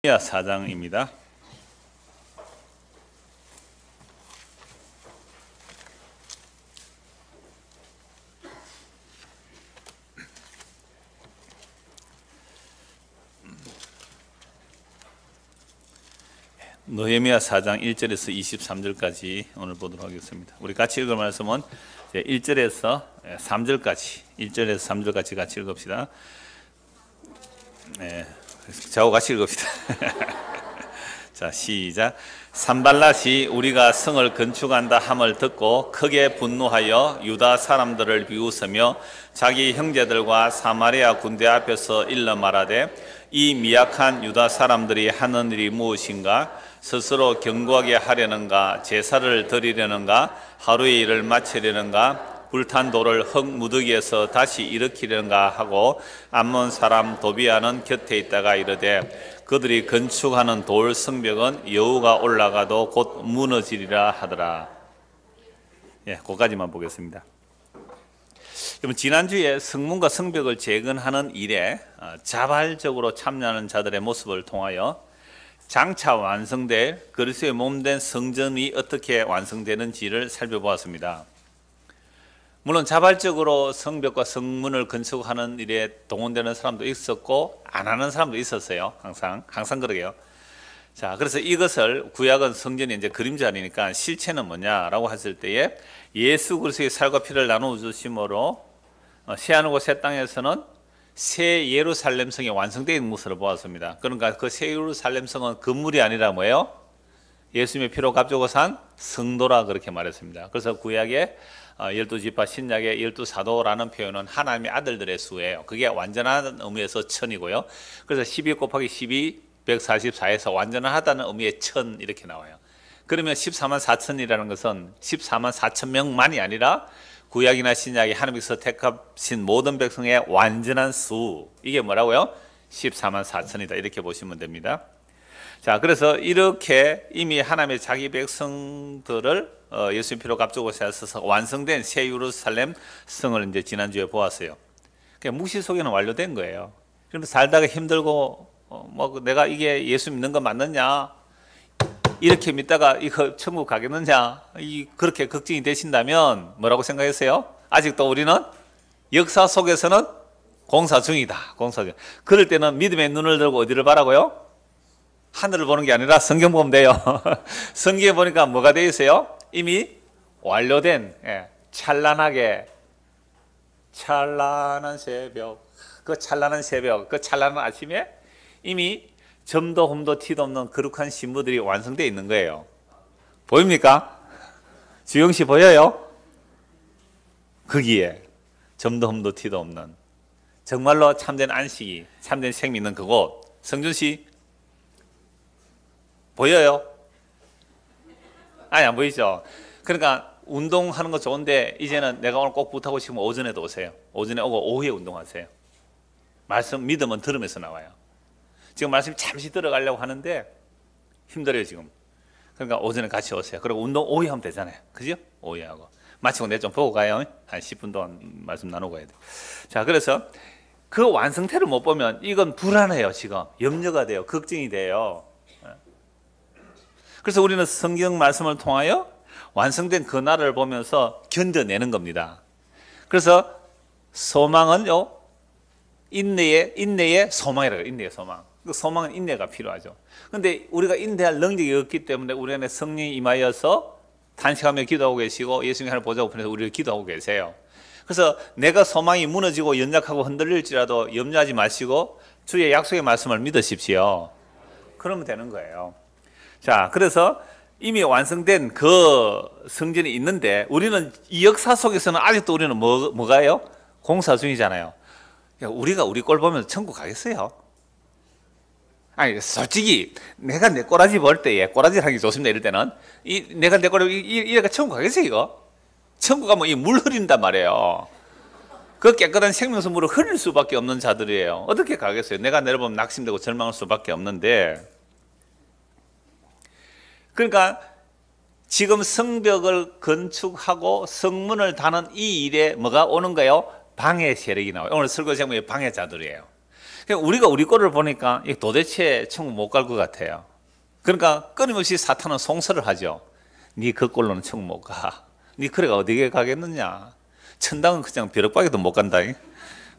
느헤미야 4장입니다. 느헤미야 4장 1절에서 23절까지 오늘 보도록 하겠습니다. 우리 같이 읽을 말씀은 1절에서 3절까지 1절에서 3절까지 같이 읽읍시다. 네, 저하고 같이 읽읍시다. 자, 시작. 산발랏이 우리가 성을 건축한다 함을 듣고 크게 분노하여 유다 사람들을 비웃으며 자기 형제들과 사마리아 군대 앞에서 일러 말하되 이 미약한 유다 사람들이 하는 일이 무엇인가? 스스로 견고하게 하려는가? 제사를 드리려는가? 하루의 일을 마치려는가? 불탄 돌을 흙 무더기에서 다시 일으키려는가 하고 암몬 사람 도비아는 곁에 있다가 이르되 그들이 건축하는 돌 성벽은 여호가 올라가도 곧 무너지리라 하더라. 예, 거기까지만 보겠습니다. 여러분, 지난주에 성문과 성벽을 재건하는 일에 자발적으로 참여하는 자들의 모습을 통하여 장차 완성될 그리스도의 몸된 성전이 어떻게 완성되는지를 살펴보았습니다. 물론 자발적으로 성벽과 성문을 건축하는 일에 동원되는 사람도 있었고 안 하는 사람도 있었어요. 항상 그러게요. 자, 그래서 이것을 구약은 성전이 이제 그림자니까 실체는 뭐냐라고 했을 때에 예수 그리스도의 살과 피를 나누어 주심으로 새하늘과 새 땅에서는 새 예루살렘 성이 완성되어 있는 모습을 보았습니다. 그러니까 그 새 예루살렘 성은 건물이 아니라 뭐예요? 예수님의 피로 값주고 산 성도라 그렇게 말했습니다. 그래서 구약의 12지파 신약의 12사도라는 표현은 하나님의 아들들의 수예요. 그게 완전한 의미에서 천이고요. 그래서 12 곱하기 12, 144에서 완전하다는 의미의 천 이렇게 나와요. 그러면 14만 4천이라는 것은 14만 4천 명만이 아니라 구약이나 신약이 하나님께서 택하신 모든 백성의 완전한 수, 이게 뭐라고요? 14만 4천이다 이렇게 보시면 됩니다. 자, 그래서 이렇게 이미 하나님의 자기 백성들을 예수님 피로 값주고 세워서 완성된 새 예루살렘 성을 이제 지난주에 보았어요. 그러니까 묵시 속에는 완료된 거예요. 그런데 살다가 힘들고 뭐 내가 이게 예수 믿는 거 맞느냐, 이렇게 믿다가 이거 천국 가겠느냐, 그렇게 걱정이 되신다면 뭐라고 생각했어요? 아직도 우리는 역사 속에서는 공사 중이다. 공사 중. 그럴 때는 믿음의 눈을 들고 어디를 바라고요? 하늘을 보는 게 아니라 성경 보면 돼요. 성경에 보니까 뭐가 되어 있어요? 이미 완료된, 찬란하게, 찬란한 새벽, 그 찬란한 새벽, 그 찬란한 아침에 이미 점도 홈도 티도 없는 거룩한 신부들이 완성되어 있는 거예요. 보입니까? 주영 씨 보여요? 거기에 점도 홈도 티도 없는 정말로 참된 안식이, 참된 생미 있는 그곳. 성준 씨 보여요? 아니, 안 보이죠? 그러니까 운동하는 거 좋은데 이제는 내가 오늘 꼭 부탁하고 싶으면 오전에도 오세요. 오전에 오고 오후에 운동하세요. 말씀 믿음은 들으면서 나와요. 지금 말씀 잠시 들어가려고 하는데 힘들어요 지금. 그러니까 오전에 같이 오세요. 그리고 운동 오후에 하면 되잖아요. 그죠? 오후에 하고 마치고 내 좀 보고 가요. 한 10분 동안 말씀 나누고 가야 돼요. 자, 그래서 그 완성태를 못 보면 이건 불안해요. 지금 염려가 돼요. 걱정이 돼요. 그래서 우리는 성경 말씀을 통하여 완성된 그 날을 보면서 견뎌내는 겁니다. 그래서 소망은요, 인내의 소망이라고 해요. 인내의 소망. 그 소망은 인내가 필요하죠. 그런데 우리가 인내할 능력이 없기 때문에 우리 안에 성령이 임하여서 탄식하며 기도하고 계시고 예수님의 하나님 보좌 우편에서 우리를 기도하고 계세요. 그래서 내가 소망이 무너지고 연약하고 흔들릴지라도 염려하지 마시고 주의 약속의 말씀을 믿으십시오. 그러면 되는 거예요. 자, 그래서 이미 완성된 그 성전이 있는데 우리는 이 역사 속에서는 아직도 우리는 뭐가요? 공사 중이잖아요. 우리가 우리 꼴 보면서 천국 가겠어요? 아니, 솔직히 내가 내 꼬라지 볼 때에 꼬라지를 하기 좋습니다. 이럴 때는 내가 내 꼬라지 이래가 천국 가겠어요? 이거? 천국 가면 이 물 흐린단 말이에요. 그 깨끗한 생명수 물을 흐릴 수밖에 없는 자들이에요. 어떻게 가겠어요? 내가 내려보면 낙심되고 절망할 수밖에 없는데, 그러니까 지금 성벽을 건축하고 성문을 다는 이 일에 뭐가 오는 거예요? 방해 세력이 나와요. 오늘 설교 제목이 방해자들이에요. 우리가 우리 꼴을 보니까 도대체 천국 못 갈 것 같아요. 그러니까 끊임없이 사탄은 송설을 하죠. 네 그 꼴로는 천국 못 가. 네 그래가 어디에 가겠느냐. 천당은 그냥 벼락박이도 못 간다.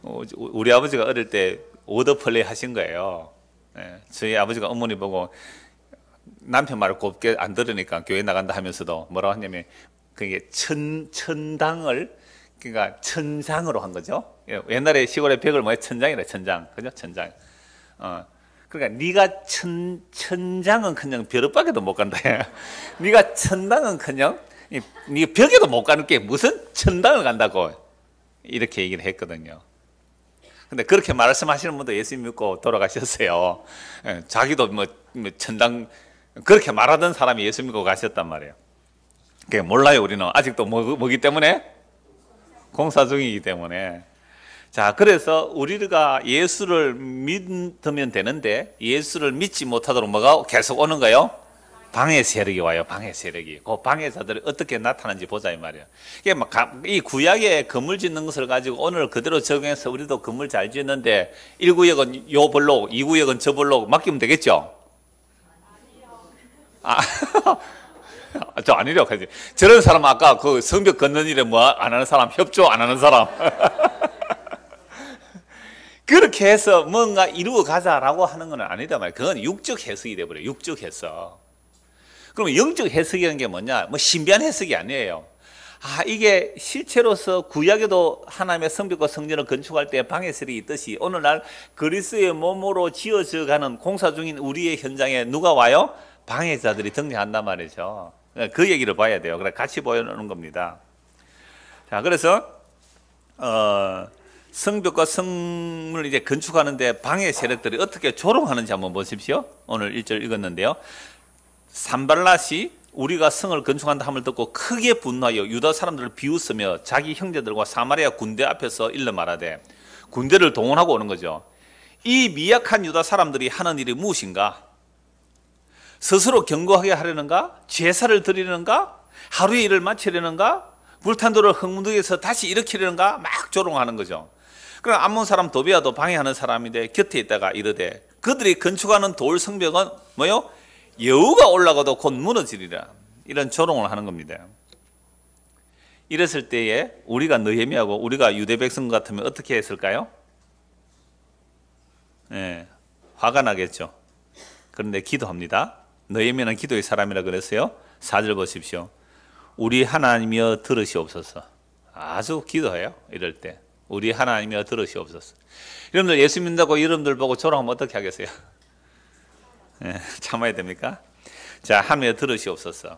우리 아버지가 어릴 때 오더플레이 하신 거예요. 저희 아버지가 어머니 보고 남편 말을 곱게 안 들으니까 교회 나간다 하면서도 뭐라고 하냐면 그게 천당을 그러니까 천장으로 한 거죠. 옛날에 시골의 벽을 뭐야 천장이라 천장, 그죠? 천장. 그러니까 네가 천장은 그냥 벼락박이도 못 간다. 네가 천당은 그냥 네 벽에도 못 가는 게 무슨 천당을 간다고 이렇게 얘기를 했거든요. 근데 그렇게 말씀하시는 분도 예수 믿고 돌아가셨어요. 자기도 뭐 천당 그렇게 말하던 사람이 예수 믿고 가셨단 말이에요. 그게 몰라요. 우리는 아직도 뭐기 때문에 공사 중이기 때문에. 자, 그래서 우리가 예수를 믿으면 되는데 예수를 믿지 못하도록 뭐가 계속 오는 거예요? 방해 세력이 와요. 방해 세력이. 그 방해자들이 어떻게 나타나는지 보자 이 말이에요. 이게 막 이 구약에 건물 짓는 것을 가지고 오늘 그대로 적용해서 우리도 건물 잘 짓는데 1구역은 요 블록, 2구역은 저 블록 맡기면 되겠죠? 저 아니래요. 저런 사람 아까 그 성벽 걷는 일에 뭐 안 하는 사람, 협조 안 하는 사람. 그렇게 해서 뭔가 이루어 가자라고 하는 건 아니다 말이에요. 그건 육적 해석이 돼버려요. 육적 해석. 그럼 영적 해석이라는 게 뭐냐? 뭐 신비한 해석이 아니에요. 이게 실체로서 구약에도 하나님의 성벽과 성전을 건축할 때 방해설이 있듯이 오늘날 그리스도의 몸으로 지어져 가는 공사 중인 우리의 현장에 누가 와요? 방해자들이 등장한단 말이죠. 그 얘기를 봐야 돼요. 그래 같이 보여놓는 겁니다. 자, 그래서 성벽과 성을 이제 건축하는데 방해 세력들이 어떻게 조롱하는지 한번 보십시오. 오늘 1절 읽었는데요. 산발랏이 우리가 성을 건축한다 함을 듣고 크게 분노하여 유다 사람들을 비웃으며 자기 형제들과 사마리아 군대 앞에서 일러 말하되, 군대를 동원하고 오는 거죠. 이 미약한 유다 사람들이 하는 일이 무엇인가? 스스로 경고하게 하려는가? 제사를 드리려는가? 하루의 일을 마치려는가? 불탄 돌을 흙문득에서 다시 일으키려는가? 막 조롱하는 거죠. 그럼 암몬 사람 도비아도 방해하는 사람인데 곁에 있다가 이르되, 그들이 건축하는 돌 성벽은 뭐요? 여우가 올라가도 곧 무너지리라. 이런 조롱을 하는 겁니다. 이랬을 때에 우리가 느헤미야고 우리가 유대 백성 같으면 어떻게 했을까요? 화가 나겠죠. 그런데 기도합니다. 느헤미야는 기도의 사람이라 그랬어요. 4절 보십시오. 우리 하나님이여 들으시옵소서. 아주 기도해요. 이럴 때 우리 하나님이여 들으시옵소서. 여러분들 예수 믿는다고 여러분들 보고 조롱하면 어떻게 하겠어요? 참아야 됩니까? 자, 하나님이여 들으시옵소서.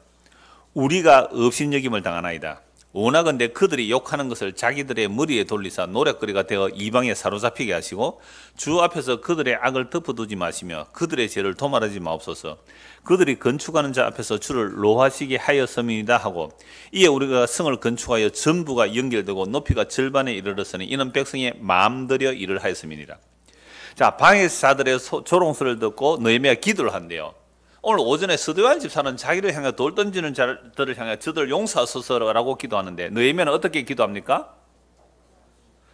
우리가 업신여김을 당하나이다. 원하건대 그들이 욕하는 것을 자기들의 머리에 돌리사 노략거리가 되어 이방에 사로잡히게 하시고 주 앞에서 그들의 악을 덮어두지 마시며 그들의 죄를 도말하지 마옵소서. 그들이 건축하는 자 앞에서 주를 노하시게 하였음이다 하고, 이에 우리가 성을 건축하여 전부가 연결되고 높이가 절반에 이르렀으니 이는 백성의 마음들여 일을 하였음이니라. 자, 방해자들의 조롱소리를 듣고 느헤미야가 기도를 한대요. 오늘 오전에 스데반 집사는 자기를 향해 돌 던지는 자들을 향해 저들 용서하소서라고 기도하는데 느헤미야는 어떻게 기도합니까?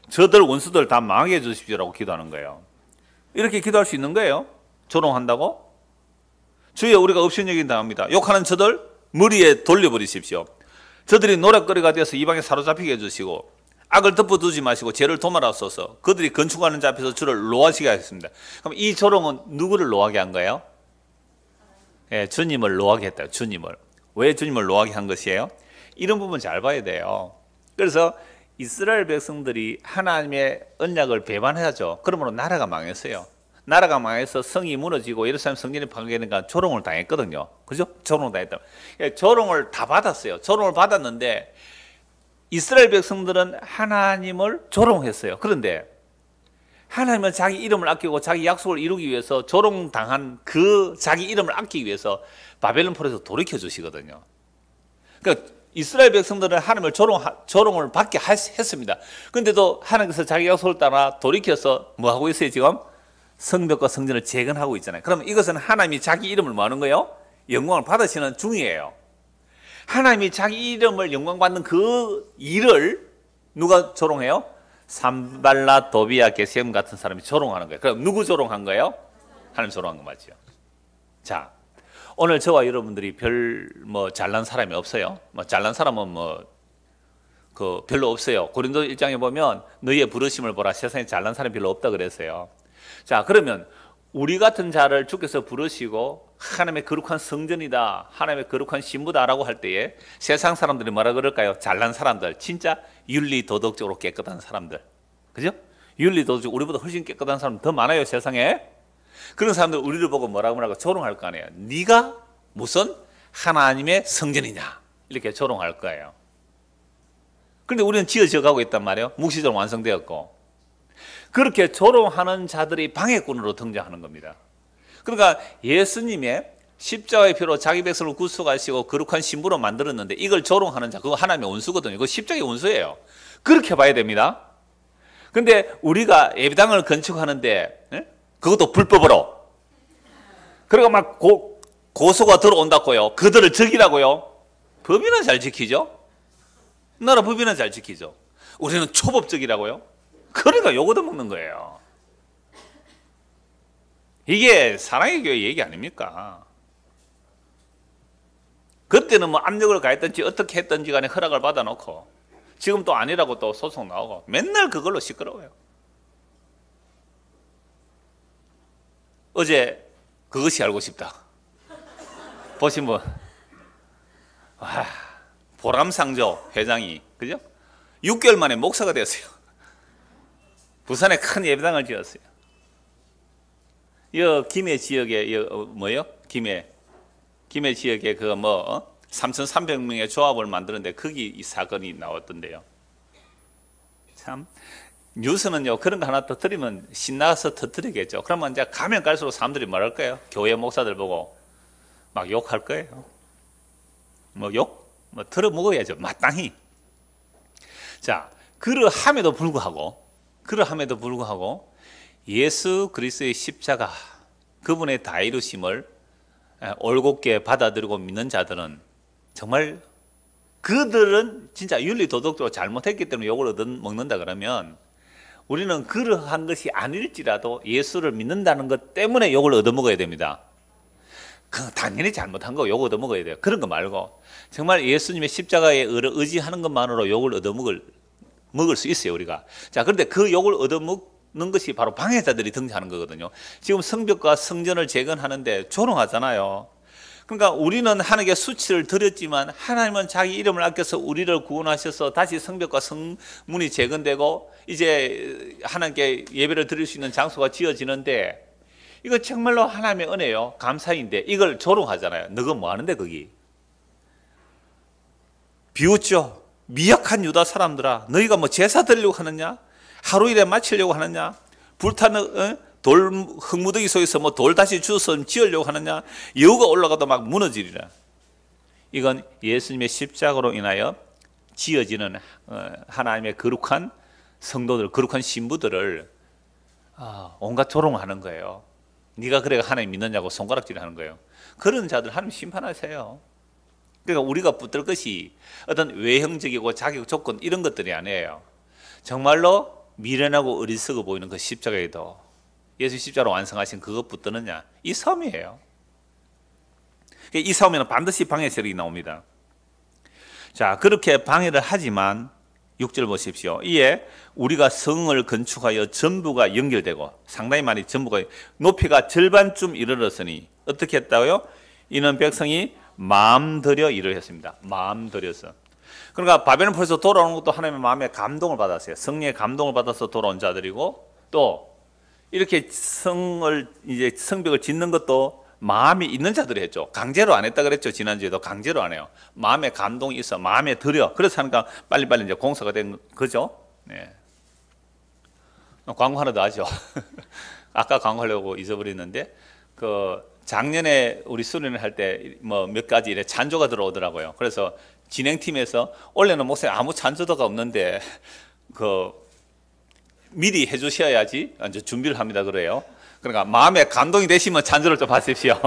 저들 원수들 다 망하게 해주십시오라고 기도하는 거예요. 이렇게 기도할 수 있는 거예요? 조롱한다고? 주여 우리가 업신여김 당합니다. 욕하는 저들 머리에 돌려버리십시오. 저들이 노략거리가 되어서 이방에 사로잡히게 해주시고 악을 덮어두지 마시고 죄를 도말하소서. 그들이 건축하는 자 앞에서 주를 노하시게 하셨습니다. 그럼 이 조롱은 누구를 노하게 한 거예요? 주님을 노하게 했다. 주님을. 왜 주님을 노하게 한 것이에요? 이런 부분 잘 봐야 돼요. 그래서 이스라엘 백성들이 하나님의 언약을 배반하죠. 그러므로 나라가 망했어요. 나라가 망해서 성이 무너지고 예루살렘 성전이 파괴되니까 조롱을 당했거든요. 그죠? 조롱을 당했다. 조롱을 다 받았어요. 조롱을 받았는데 이스라엘 백성들은 하나님을 조롱했어요. 그런데 하나님은 자기 이름을 아끼고 자기 약속을 이루기 위해서 조롱당한 그 자기 이름을 아끼기 위해서 바벨론 포로에서 돌이켜 주시거든요. 그러니까 이스라엘 백성들은 하나님을 조롱을 받게 했습니다. 그런데도 하나님께서 자기 약속을 따라 돌이켜서 뭐 하고 있어요? 지금 성벽과 성전을 재건하고 있잖아요. 그러면 이것은 하나님이 자기 이름을 뭐 하는 거예요? 영광을 받으시는 중이에요. 하나님이 자기 이름을 영광받는 그 일을 누가 조롱해요? 산발라, 도비아, 게셈 같은 사람이 조롱하는 거예요. 그럼 누구 조롱한 거예요? 하나님 조롱한 거 맞죠? 자, 오늘 저와 여러분들이 별 잘난 사람이 없어요. 잘난 사람은 별로 없어요. 고린도 1장에 보면 너희의 부르심을 보라, 세상에 잘난 사람이 별로 없다 그랬어요. 자, 그러면 우리 같은 자를 주께서 부르시고 하나님의 거룩한 성전이다, 하나님의 거룩한 신부다라고 할 때에 세상 사람들이 뭐라 그럴까요? 잘난 사람들, 진짜 윤리 도덕적으로 깨끗한 사람들, 그죠? 윤리 도덕적으로 우리보다 훨씬 깨끗한 사람 더 많아요, 세상에. 그런 사람들 우리를 보고 뭐라고 조롱할 거 아니에요. 네가 무슨 하나님의 성전이냐, 이렇게 조롱할 거예요. 그런데 우리는 지어져 가고 있단 말이에요. 묵시적으로 완성되었고. 그렇게 조롱하는 자들이 방해꾼으로 등장하는 겁니다. 그러니까 예수님의 십자가의 피로 자기 백성을 구속하시고 거룩한 신부로 만들었는데 이걸 조롱하는 자, 그거 하나님의 원수거든요. 그거 십자가의 원수예요. 그렇게 봐야 됩니다. 그런데 우리가 예배당을 건축하는데 그것도 불법으로, 그리고 막 고소가 들어온다고요. 그들을 죽이라고요. 법이나 잘 지키죠. 나라 법이나 잘 지키죠. 우리는 초법적이라고요. 그러니까 욕 얻어먹는 거예요. 이게 사랑의 교회 얘기 아닙니까? 그때는 압력을 가했든지 어떻게 했든지 간에 허락을 받아놓고 지금 또 아니라고 또 소송 나오고 맨날 그걸로 시끄러워요. 어제 그것이 알고 싶다 보신 분, 보람상조 회장이, 그죠? 6개월 만에 목사가 되었어요. 부산에 큰 예배당을 지었어요. 이 김해 지역에 김해 지역에 3,300명의 조합을 만드는데 거기 이 사건이 나왔던데요. 참 뉴스는요 그런 거 하나 터뜨리면 신나서 터뜨리겠죠. 그러면 이제 가면 갈수록 사람들이 뭐랄 거예요? 교회 목사들 보고 막 욕할 거예요. 들어 먹어야죠, 마땅히. 자, 그러함에도 불구하고 예수 그리스도의 십자가, 그분의 다 이루심을 올곧게 받아들이고 믿는 자들은 정말, 그들은 진짜 윤리 도덕적으로 잘못했기 때문에 욕을 얻어먹는다 그러면 우리는 그러한 것이 아닐지라도 예수를 믿는다는 것 때문에 욕을 얻어먹어야 됩니다. 당연히 잘못한 거 욕 얻어먹어야 돼요. 그런 거 말고 정말 예수님의 십자가에 의지하는 것만으로 욕을 얻어먹을 수 있어요, 우리가. 자, 그런데 그 욕을 얻어먹는 것이 바로 방해자들이 등장하는 거거든요. 지금 성벽과 성전을 재건하는데 조롱하잖아요. 그러니까 우리는 하나님께 수치를 드렸지만 하나님은 자기 이름을 아껴서 우리를 구원하셔서 다시 성벽과 성문이 재건되고 이제 하나님께 예배를 드릴 수 있는 장소가 지어지는데, 이거 정말로 하나님의 은혜요, 감사인데 이걸 조롱하잖아요. 너가 뭐 하는데 거기? 비웃죠. 미약한 유다 사람들아, 너희가 제사 드리려고 하느냐? 하루 일에 마치려고 하느냐? 불타는 돌 흙무더기 속에서 돌 다시 주워서 지으려고 하느냐? 여우가 올라가도 막 무너지리라. 이건 예수님의 십자가로 인하여 지어지는 하나님의 거룩한 성도들, 거룩한 신부들을 온갖 조롱하는 거예요. 네가 그래 하나님 믿느냐고 손가락질 하는 거예요. 그런 자들 하나님 심판하세요. 그러니까 우리가 붙들 것이 어떤 외형적이고 자격 조건 이런 것들이 아니에요. 정말로 미련하고 어리석어 보이는 그 십자가에도 예수 십자가로 완성하신 그것 붙드느냐, 이 싸움이에요. 이 싸움에는 반드시 방해 세력이 나옵니다. 자, 그렇게 방해를 하지만 6절 보십시오. 이에 우리가 성을 건축하여 전부가 연결되고, 상당히 많이 전부가 높이가 절반쯤 이르렀으니 어떻게 했다고요? 이는 백성이 마음 들여 일을 했습니다. 마음 들여서. 그러니까 바벨론 포로에서 돌아오는 것도 하나님의 마음에 감동을 받았어요. 성령의 감동을 받아서 돌아온 자들이고, 또 이렇게 성벽을 짓는 것도 마음이 있는 자들이 했죠. 강제로 안 했다 그랬죠. 지난주에도 강제로 안 해요. 마음에 감동이 있어, 마음에 들여. 그래서 하니까 빨리빨리 이제 공사가 된 거죠. 네. 광고 하나 더 하죠. 아까 광고하려고 잊어버렸는데, 작년에 우리 수련을 할 때 몇 가지 이래 찬조가 들어오더라고요. 그래서 진행팀에서 원래는 목사님 아무 찬조도가 없는데 미리 해주셔야지 이제 준비를 합니다 그래요. 그러니까 마음에 감동이 되시면 찬조를 좀 하십시오.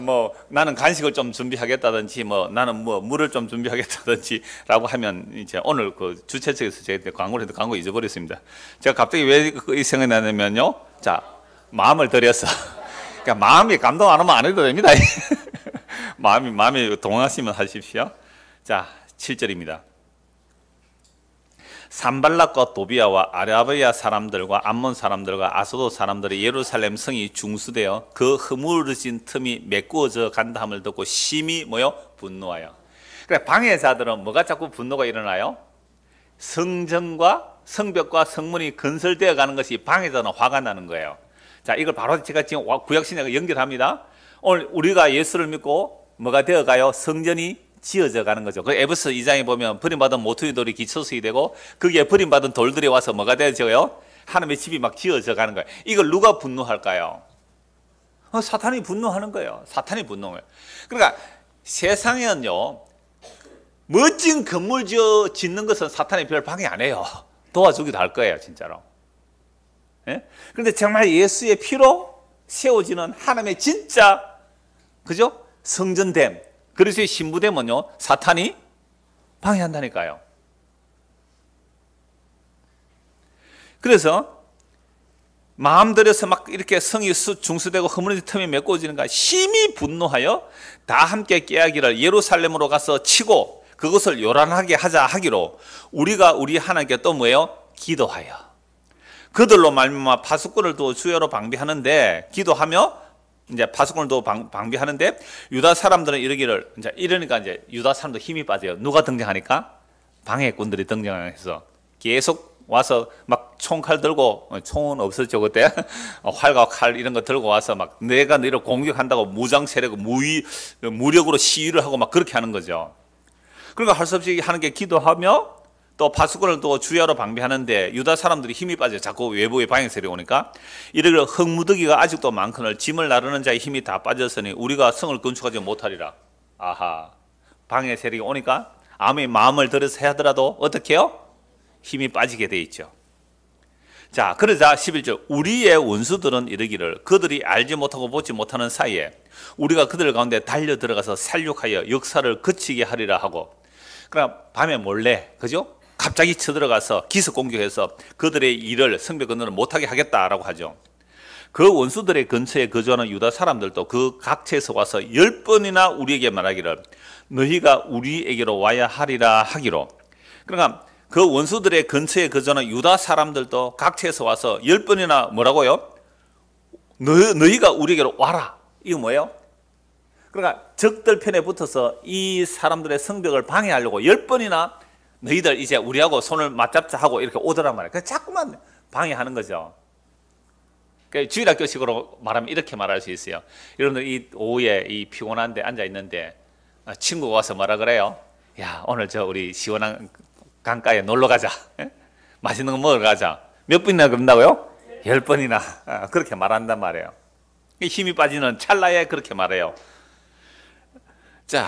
뭐 나는 간식을 좀 준비하겠다든지 뭐 나는 뭐 물을 좀 준비하겠다든지라고 하면 이제 오늘 그 주최 측에서 저희한테 광고를 해도 광고 잊어버렸습니다. 제가 갑자기 왜 이 생각이 나냐면요. 자, 마음을 들여서 그러니까 마음이 감동 안 하면 안 해도 됩니다. 마음이 동하시면 하십시오. 자, 7절입니다. 산발락과 도비아와 아라비아 사람들과 암몬 사람들과 아소도 사람들이 예루살렘 성이 중수되어 그 허물어진 틈이 메꾸어져 간다 함을 듣고 심히 뭐요? 분노하여. 그래, 방해자들은 뭐가 자꾸 분노가 일어나요? 성전과 성벽과 성문이 건설되어 가는 것이 방해자는 화가 나는 거예요. 자, 이걸 바로 제가 지금 구약신약에 연결합니다. 오늘 우리가 예수를 믿고 뭐가 되어가요? 성전이 지어져 가는 거죠. 그 에베소 2장에 보면 버림받은 모퉁이 돌이 기초석이 되고 거기에 버림받은 돌들이 와서 뭐가 되어져요? 하나님의 집이 막 지어져 가는 거예요. 이걸 누가 분노할까요? 사탄이 분노하는 거예요. 사탄이 분노해요. 그러니까 세상에는요, 멋진 건물 짓는 것은 사탄이 별 방해 안 해요. 도와주기도 할 거예요, 진짜로. 예? 그런데 정말 예수의 피로 세워지는 하나님의 진짜, 그죠? 성전됨, 그리스도의 신부되면요, 사탄이 방해한다니까요. 그래서 마음 들여서 막 이렇게 성이 중수되고 허물어진 틈이 메꿔지는가 심히 분노하여 다 함께 깨하기를 예루살렘으로 가서 치고 그것을 요란하게 하자 하기로 우리가 우리 하나님께 또 뭐예요? 기도하여 그들로 말미암아 파수꾼을 두어 주야로 방비하는데 기도하며 이제 파수꾼을 두어 방비하는데 유다 사람들은 이러기를 이제 이러니까 이제 유다 사람도 힘이 빠져요. 누가 등장하니까? 방해꾼들이 등장해서 계속 와서 막 총칼 들고, 총은 없었죠 그때. 활과 칼 이런 거 들고 와서 막 내가 너희를 공격한다고 무장 세력 무력으로 시위를 하고 막 그렇게 하는 거죠. 그러니까 할 수 없이 하나님께 기도하며 또 파수꾼을 또 주야로 방비하는데 유다 사람들이 힘이 빠져 자꾸 외부의 방해 세력이 오니까 이르기를 흙무더기가 아직도 많거늘 짐을 나르는 자의 힘이 다 빠졌으니 우리가 성을 건축하지 못하리라. 아하, 방해 세력이 오니까 아무리 마음을 들여서 해야 하더라도 어떻게 해요? 힘이 빠지게 돼 있죠. 자, 그러자 11절 우리의 원수들은 이르기를 그들이 알지 못하고 보지 못하는 사이에 우리가 그들 가운데 달려 들어가서 살육하여 역사를 그치게 하리라 하고, 그러나 밤에 몰래, 그죠? 갑자기 쳐들어가서 기습 공격해서 그들의 일을 성벽 건너를 못하게 하겠다라고 하죠. 그 원수들의 근처에 거주하는 유다 사람들도 그 각처에서 와서 10번이나 우리에게 말하기를 너희가 우리에게로 와야 하리라 하기로. 그러니까 그 원수들의 근처에 거주하는 유다 사람들도 각처에서 와서 10번이나 뭐라고요? 너희가 우리에게로 와라. 이거 뭐예요? 그러니까 적들 편에 붙어서 이 사람들의 성벽을 방해하려고 10번이나 너희들 이제 우리하고 손을 맞잡자 하고 이렇게 오더란 말이에요. 그래서 자꾸만 방해하는 거죠. 그러니까 주일학교식으로 말하면 이렇게 말할 수 있어요. 여러분들 이 오후에 이 피곤한데 앉아 있는데 친구가 와서 뭐라 그래요? 야, 오늘 저 우리 시원한 강가에 놀러 가자. 맛있는 거 먹으러 가자. 몇 번이나 그런다고요? 10번이나 그렇게 말한단 말이에요. 힘이 빠지는 찰나에 그렇게 말해요. 자,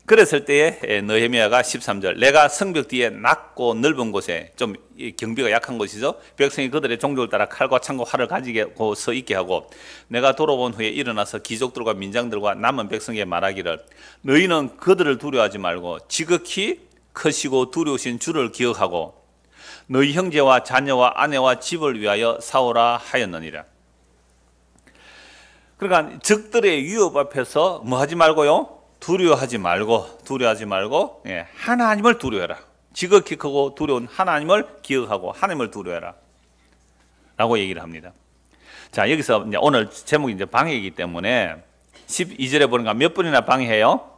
그랬을 때에 느헤미야가 13절 내가 성벽 뒤에 낮고 넓은 곳에 좀 경비가 약한 곳이죠. 백성이 그들의 종족을 따라 칼과 창과 활을 가지고 서 있게 하고 내가 돌아온 후에 일어나서 귀족들과 민장들과 남은 백성에게 말하기를 너희는 그들을 두려워하지 말고 지극히 크시고 두려우신 주를 기억하고 너희 형제와 자녀와 아내와 집을 위하여 싸우라 하였느니라. 그러니까 적들의 위협 앞에서 뭐 하지 말고요? 두려워하지 말고 하나님을 두려워해라. 지극히 크고 두려운 하나님을 기억하고 하나님을 두려워해라 라고 얘기를 합니다. 자, 여기서 이제 오늘 제목이 이제 방해이기 때문에 12절에 보니까 몇 번이나 방해해요?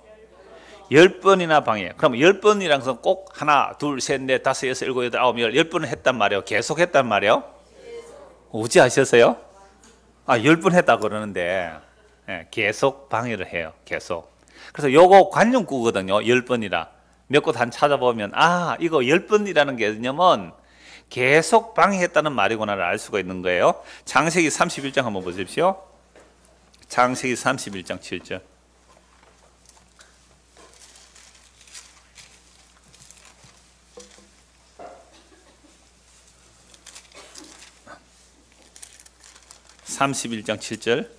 10번이나 방해. 그럼 10번이라는 것은 꼭 하나, 둘, 셋, 넷, 다섯, 여섯, 일곱, 여덟, 아홉, 열 10번을 했단 말이에요. 계속 했단 말이에요. 어찌 아셨어요? 10번 했다 그러는데 계속 방해를 해요. 계속. 그래서 요거 관용구거든요. 10번이라. 몇 곳 한 찾아보면 이거 10번이라는 개념은 계속 방해했다는 말이구나를 알 수가 있는 거예요. 창세기 31장 한번 보십시오. 창세기 31장 7절. (31장 7절)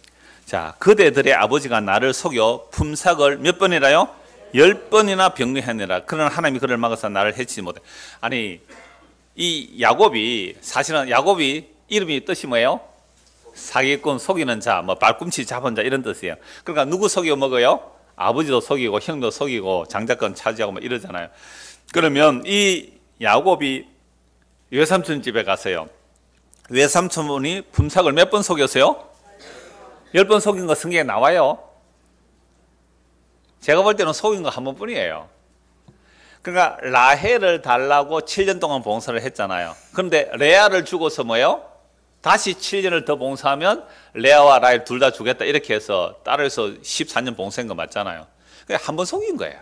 자, 그대들의 아버지가 나를 속여 품삯을 몇 번이라요? 10번이나 병류하느라. 그러나 하나님이 그를 막아서 나를 해치지 못해. 아니, 이 야곱이, 사실은 야곱이 이름이 뜻이 뭐예요? 사기꾼, 속이는 자, 뭐 발꿈치 잡은 자 이런 뜻이에요. 그러니까 누구 속여 먹어요? 아버지도 속이고 형도 속이고 장자권 차지하고 뭐 이러잖아요. 그러면 이 야곱이 외삼촌 집에 갔어요. 외삼촌이 품삯을 몇 번 속였어요? 10번 속인 거 성경에 나와요. 제가 볼 때는 속인 거 한 번뿐이에요. 그러니까 라헬을 달라고 7년 동안 봉사를 했잖아요. 그런데 레아를 주고서 뭐예요? 다시 7년을 더 봉사하면 레아와 라헬 둘 다 주겠다 이렇게 해서 딸에서 14년 봉사한 거 맞잖아요. 그냥 한 번 속인 거예요.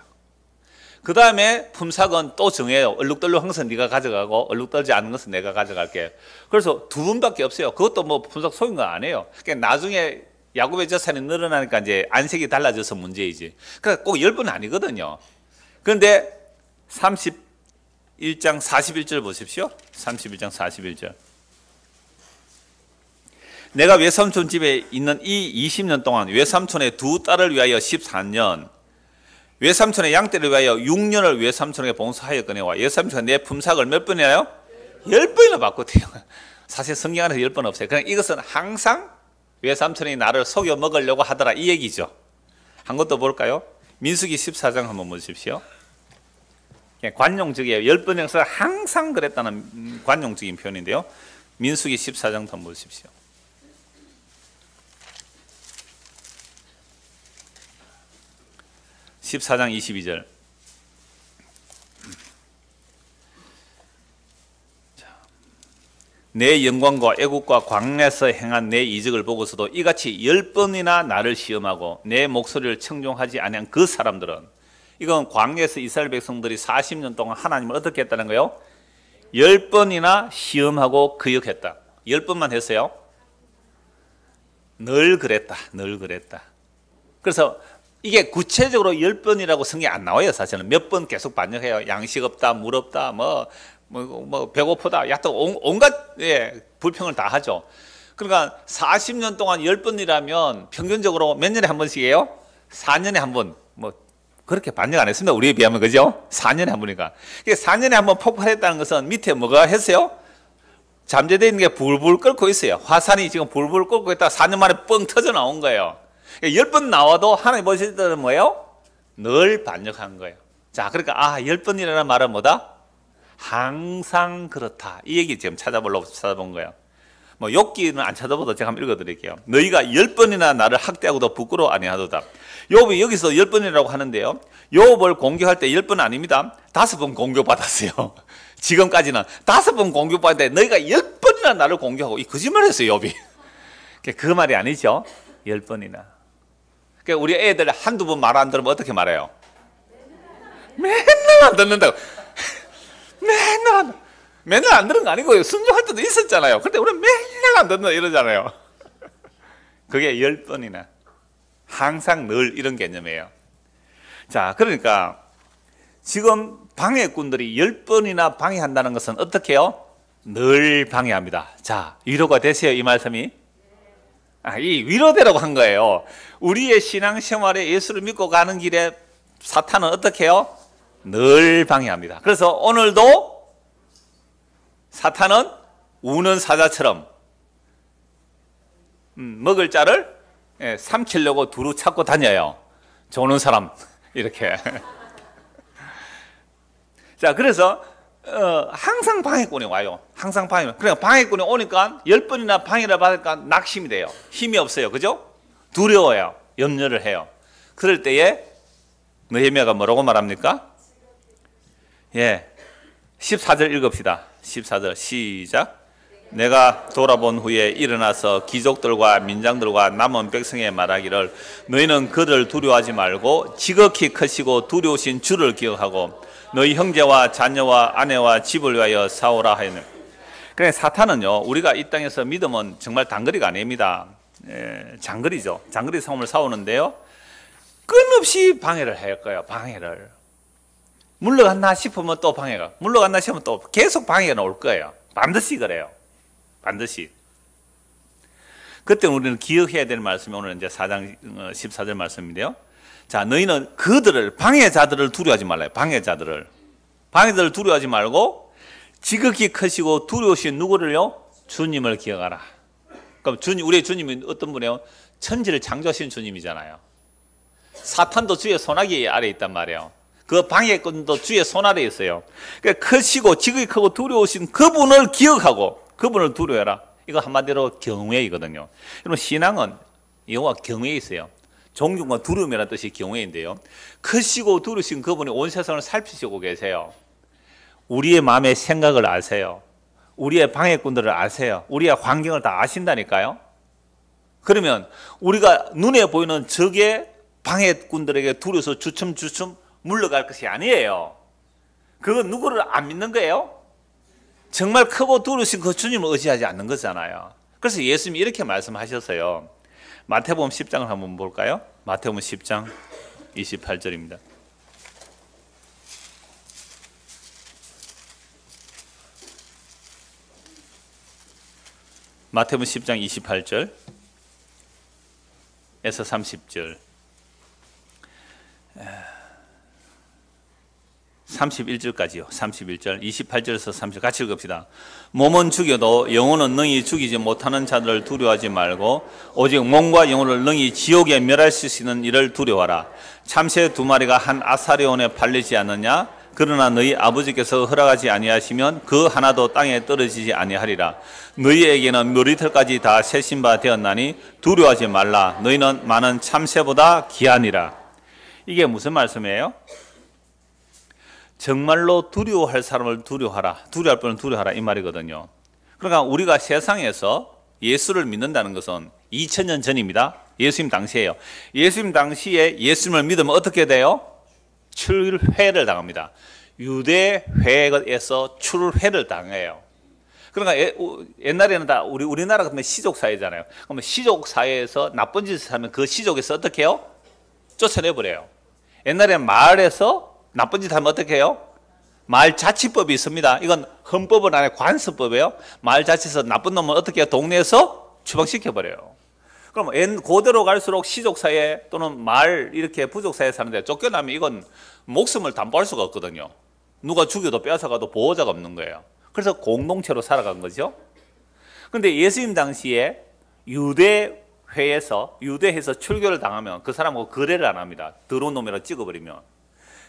그 다음에 품삯은 또 정해요. 얼룩덜룩한 것은 네가 가져가고 얼룩덜지 않은 것은 내가 가져갈게. 그래서 두 번밖에 없어요. 그것도 뭐 품삯 속인 거 아니에요. 그러니까 나중에 야곱의 재산이 늘어나니까 이제 안색이 달라져서 문제이지. 그러니까 꼭 10번 아니거든요. 그런데 31장 41절 보십시오. 31장 41절. 내가 외삼촌 집에 있는 이 20년 동안 외삼촌의 두 딸을 위하여 14년, 외삼촌의 양떼를 위하여 6년을 외삼촌에게 봉사하였거니와 외삼촌이 내 품삯을 몇 번이나요? 10번이나 받거든요. 사실 성경 안에서 10번 없어요. 그냥 이것은 항상 외삼촌이 나를 속여 먹으려고 하더라 이 얘기죠. 한 것도 볼까요? 민수기 14장 한번 보십시오. 관용적이에요. 10번에서 항상 그랬다는 관용적인 표현인데요. 민수기 14장 한번 보십시오. (14장 22절) 내 영광과 애국과 광야에서 행한 내 이적을 보고서도 이같이 10번이나 나를 시험하고 내 목소리를 청종하지 아니한 그 사람들은, 이건 광야에서 이스라엘 백성들이 40년 동안 하나님을 어떻게 했다는 거예요? 10번이나 시험하고 거역했다. 10번만 했어요? 늘 그랬다. 늘 그랬다. 그래서 이게 구체적으로 10번이라고 성경에 안 나와요. 사실은 몇 번 계속 반역해요. 양식 없다, 물 없다, 뭐 배고프다, 야또 온갖 불평을 다 하죠. 그러니까 40년 동안 10번이라면 평균적으로 몇 년에 한 번씩이에요? 4년에 한 번. 뭐 그렇게 반역 안 했습니다. 우리에 비하면, 그죠? 4년에 한 번이니까. 4년에 한 번 폭발했다는 것은 밑에 뭐가 했어요? 잠재되어 있는 게 불불 끓고 있어요. 화산이 지금 불불 끓고 있다가 4년 만에 뻥 터져 나온 거예요. 10번 나와도 하나님 보실 때는 뭐예요? 늘 반역한 거예요. 자, 그러니까 10번이라는 말은 뭐다? 항상 그렇다. 이 얘기 지금 찾아본 거예요. 뭐 욥기는 안 찾아봐도 제가 한번 읽어드릴게요. 너희가 10번이나 나를 학대하고도 부끄러워 아니하도다. 욥이 여기서 10번이라고 하는데요, 욥을 공격할 때 10번 아닙니다. 5번 공격받았어요. 지금까지는 5번 공격받았는데 너희가 10번이나 나를 공격하고, 이 거짓말했어요 욥이. 그 말이 아니죠. 10번이나. 그러니까 우리 애들 한두 번 말 안 들으면 어떻게 말해요? 맨날 안 듣는다고. 맨날 안 듣는 거 아니고 순종할 때도 있었잖아요. 근데 우리는 맨날 안 듣는다 이러잖아요. 그게 10번이나. 항상 늘 이런 개념이에요. 자, 그러니까 지금 방해꾼들이 10번이나 방해한다는 것은 어떻게 해요? 늘 방해합니다. 자, 위로가 되세요, 이 말씀이? 이 위로되라고 한 거예요. 우리의 신앙생활에 예수를 믿고 가는 길에 사탄은 어떻게 해요? 늘 방해합니다. 그래서 오늘도 사탄은 우는 사자처럼 먹을 자를 삼키려고 두루 찾고 다녀요. 조는 사람 이렇게. 자, 그래서 항상 방해꾼이 와요. 항상 방해. 그러니까 방해꾼이 오니까 10번이나 방해를 받으니까 낙심이 돼요. 힘이 없어요. 그죠? 두려워요. 염려를 해요. 그럴 때에 느헤미야가 뭐라고 말합니까? 14절 읽읍시다. 14절 시작. 내가 돌아본 후에 일어나서 귀족들과 민장들과 남은 백성에 말하기를 너희는 그들을 두려워하지 말고 지극히 크시고 두려우신 주를 기억하고 너희 형제와 자녀와 아내와 집을 위하여 싸우라 하였네. 그래, 사탄은요, 우리가 이 땅에서 믿으면 정말 단거리가 아닙니다. 장거리죠. 장거리 싸움을 싸우는데요, 끊임없이 방해를 할 거예요. 방해를. 물러갔나 싶으면 또 방해가, 물러갔나 싶으면 또 계속 방해가 올 거예요. 반드시 그래요. 반드시. 그때 우리는 기억해야 될 말씀이 오늘 이제 4장 14절 말씀인데요. 자, 너희는 그들을, 방해자들을 두려워하지 말라요. 방해자들을 두려워하지 말고 지극히 크시고 두려우신 누구를요? 주님을 기억하라. 그럼 우리의 주님이 어떤 분이에요? 천지를 창조하신 주님이잖아요. 사탄도 주의 손아귀 아래 있단 말이에요. 그 방해꾼도 주의 손 아래 있어요. 그러니까 크시고 지극히 크고 두려우신 그분을 기억하고 그분을 두려워해라. 이거 한마디로 경외이거든요. 여러분, 신앙은 영어가 경외에 있어요. 존경과 두려움이라는 뜻이 경외인데요. 크시고 두려우신 그분이 온 세상을 살피시고 계세요. 우리의 마음의 생각을 아세요. 우리의 방해꾼들을 아세요. 우리의 환경을 다 아신다니까요. 그러면 우리가 눈에 보이는 적의 방해꾼들에게 두려워서 주춤주춤 물러갈 것이 아니에요. 그건 누구를 안 믿는 거예요? 정말 크고 두려우신 그 주님을 의지하지 않는 거잖아요. 그래서 예수님이 이렇게 말씀하셨어요. 마태복음 10장을 한번 볼까요? 마태복음 10장 28절입니다. 마태복음 10장 28절에서 30절 31절까지요. 31절, 28절에서 30절 같이 읽읍시다. 몸은 죽여도 영혼은 능히 죽이지 못하는 자들을 두려워하지 말고 오직 몸과 영혼을 능히 지옥에 멸하실 수 있는 이를 두려워하라. 참새 2마리가 한 아사리온에 팔리지 않느냐? 그러나 너희 아버지께서 허락하지 아니하시면 그 하나도 땅에 떨어지지 아니하리라. 너희에게는 머리털까지 다 세신 바 되었나니 두려워하지 말라. 너희는 많은 참새보다 귀하니라. 이게 무슨 말씀이에요? 정말로 두려워할 사람을 두려워하라. 두려워할 분을 두려워하라 이 말이거든요. 그러니까 우리가 세상에서 예수를 믿는다는 것은 2000년 전입니다. 예수님 당시에요. 예수님 당시에 예수님을 믿으면 어떻게 돼요? 출회를 당합니다. 유대회에서 출회를 당해요. 그러니까 옛날에는 다 우리나라 같으면 시족 사회잖아요. 그러면 시족 사회에서 나쁜 짓을 하면 그 시족에서 어떻게 해요? 쫓아내버려요. 옛날에 마을에서 나쁜 짓 하면 어떻게 해요? 마을 자치법이 있습니다. 이건 헌법은 아니고 관습법이에요. 마을 자치에서 나쁜 놈은 어떻게 해요? 동네에서 추방시켜버려요. 그럼 고대로 갈수록 시족사회 또는 마을 이렇게 부족사회 사는데 쫓겨나면 이건 목숨을 담보할 수가 없거든요. 누가 죽여도 빼앗아가도 보호자가 없는 거예요. 그래서 공동체로 살아간 거죠. 그런데 예수님 당시에 유대회에서 출교를 당하면 그 사람하고 거래를 안 합니다. 더러운 놈이라 찍어버리면.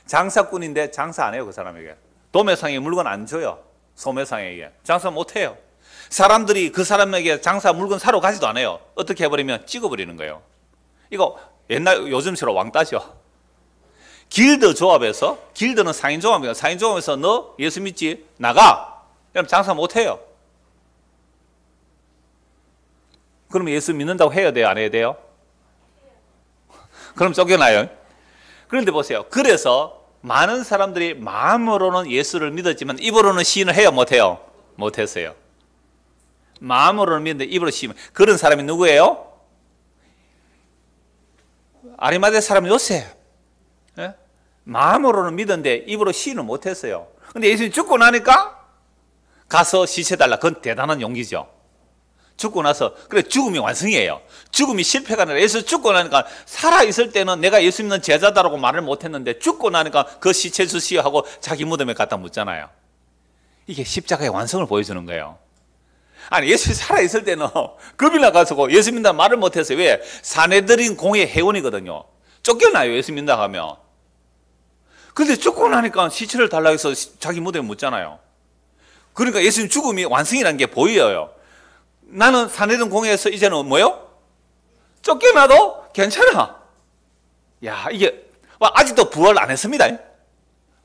장사꾼인데 장사 안 해요. 그 사람에게 도매상에 물건 안 줘요. 소매상에게 장사 못 해요. 사람들이 그 사람에게 장사 물건 사러 가지도 않아요. 어떻게 해버리면 찍어버리는 거예요. 이거 요즘처럼 왕따죠. 길드 조합에서, 길드는 상인 조합이에요. 상인 조합에서 너 예수 믿지? 나가. 그럼 장사 못 해요. 그러면 예수 믿는다고 해야 돼요? 안 해야 돼요? 그럼 쫓겨나요. 그런데 보세요. 그래서 많은 사람들이 마음으로는 예수를 믿었지만 입으로는 시인을 해요? 못해요? 못했어요. 마음으로는 믿는데 입으로 시인. 그런 사람이 누구예요? 아리마대 사람 요셉. 예? 마음으로는 믿었는데 입으로 시인을 못했어요. 근데 예수님이 죽고 나니까 가서 시체 달라. 그건 대단한 용기죠. 죽고 나서, 그래, 죽음이 완성이에요. 죽음이 실패가 아니라 예수 죽고 나니까, 살아있을 때는 내가 예수 믿는 제자다라고 말을 못했는데 죽고 나니까 그 시체 주시오 하고 자기 무덤에 갖다 묻잖아요. 이게 십자가의 완성을 보여주는 거예요. 아니, 예수 살아있을 때는 겁이 나가지고 예수 믿는다는 말을 못했어요. 왜? 사내들인 공의 회원이거든요. 쫓겨나요, 예수 믿는다 하면. 근데 죽고 나니까 시체를 달라고 해서 자기 무덤에 묻잖아요. 그러니까 예수님 죽음이 완성이라는 게 보여요. 나는 사내든 공회에서 이제는 뭐요? 쫓겨나도 괜찮아. 야, 이게 아직도 부활 안 했습니다.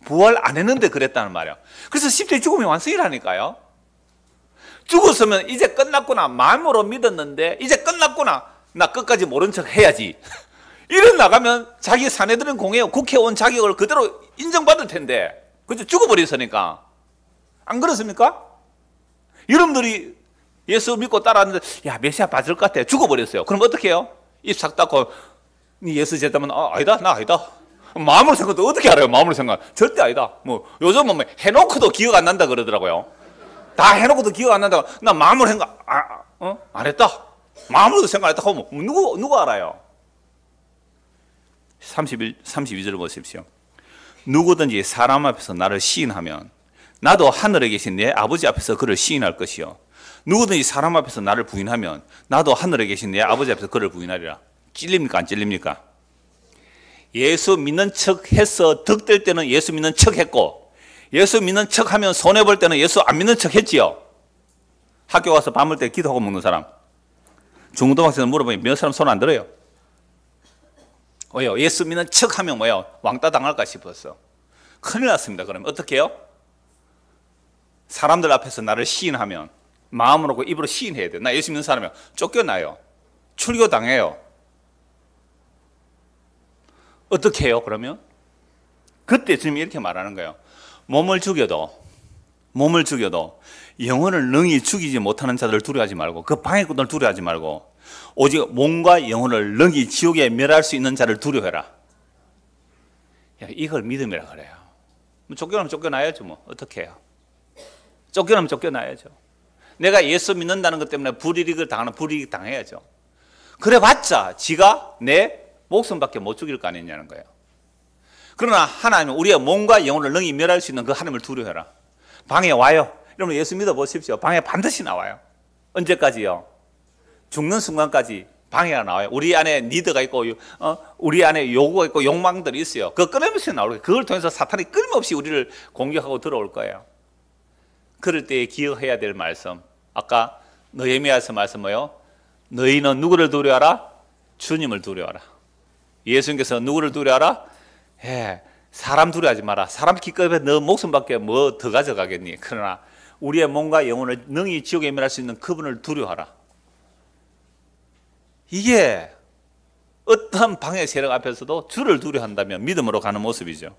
부활 안 했는데 그랬다는 말이야. 그래서 십자가의 죽음이 완성이라니까요. 죽었으면 이제 끝났구나. 마음으로 믿었는데 이제 끝났구나. 나 끝까지 모른 척 해야지. 이런 나가면 자기 사내들은 공회 국회의원 자격을 그대로 인정받을 텐데, 그죠? 죽어버렸으니까. 안 그렇습니까? 여러분들이 예수 믿고 따라왔는데, 야, 메시아 받을 것 같아. 죽어버렸어요. 그럼 어떻게 해요? 입 싹 닫고, 네 예수 제자면, 아니다, 나 아니다. 마음으로 생각도 어떻게 알아요? 마음으로 생각. 절대 아니다. 뭐, 요즘은 뭐 해놓고도 기억 안 난다 그러더라고요. 다 해놓고도 기억 안 난다고. 나 마음으로 생각, 안 했다. 마음으로도 생각 안 했다 하면 누구 알아요? 32절을 보십시오. 누구든지 사람 앞에서 나를 시인하면 나도 하늘에 계신 내 아버지 앞에서 그를 시인할 것이요. 누구든지 사람 앞에서 나를 부인하면 나도 하늘에 계신 내 아버지 앞에서 그를 부인하리라. 찔립니까? 안 찔립니까? 예수 믿는 척 해서 득될 때는 예수 믿는 척 했고, 예수 믿는 척 하면 손해볼 때는 예수 안 믿는 척 했지요. 학교 가서 밥 먹을 때 기도하고 먹는 사람, 중고등학생 물어보면 몇 사람 손 안 들어요. 왜요? 예수 믿는 척 하면 뭐예요? 왕따 당할까 싶었어. 큰일 났습니다. 그러면 어떻게 해요? 사람들 앞에서 나를 시인하면 마음으로 그 입으로 시인해야 돼요. 나 예수 믿는 사람이면 쫓겨나요. 출교 당해요. 어떻게 해요? 그러면 그때 주님이 이렇게 말하는 거예요. 몸을 죽여도 영혼을 능히 죽이지 못하는 자들을 두려워하지 말고, 그 방해꾼을 두려워하지 말고 오직 몸과 영혼을 능히 지옥에 멸할 수 있는 자를 두려워해라. 야, 이걸 믿음이라 그래요. 쫓겨나면 쫓겨나야죠. 뭐 어떻게 해요? 쫓겨나면 쫓겨나야죠. 내가 예수 믿는다는 것 때문에 불이익을 당하는 불이익 당해야죠. 그래봤자 지가 내 목숨밖에 못 죽일 거 아니냐는 거예요. 그러나 하나님은 우리의 몸과 영혼을 능히 멸할 수 있는 그 하나님을 두려워해라. 방에 와요. 여러분 예수 믿어 보십시오. 방에 반드시 나와요. 언제까지요? 죽는 순간까지 방해가 나와요. 우리 안에 니드가 있고 우리 안에 요구가 있고 욕망들이 있어요. 그거 끊임없이 나오고, 그걸 통해서 사탄이 끊임없이 우리를 공격하고 들어올 거예요. 그럴 때 기억해야 될 말씀, 아까 느헤미야에서 말씀 뭐예요? 너희는 누구를 두려워하라? 주님을 두려워하라. 예수님께서 누구를 두려워하라? 사람 두려워하지 마라. 사람 기껏해 너 목숨밖에 뭐 더 가져가겠니? 그러나 우리의 몸과 영혼을 능히 지옥에 멸할 수 있는 그분을 두려워하라. 이게 어떤 방해 세력 앞에서도 주를 두려워한다면 믿음으로 가는 모습이죠.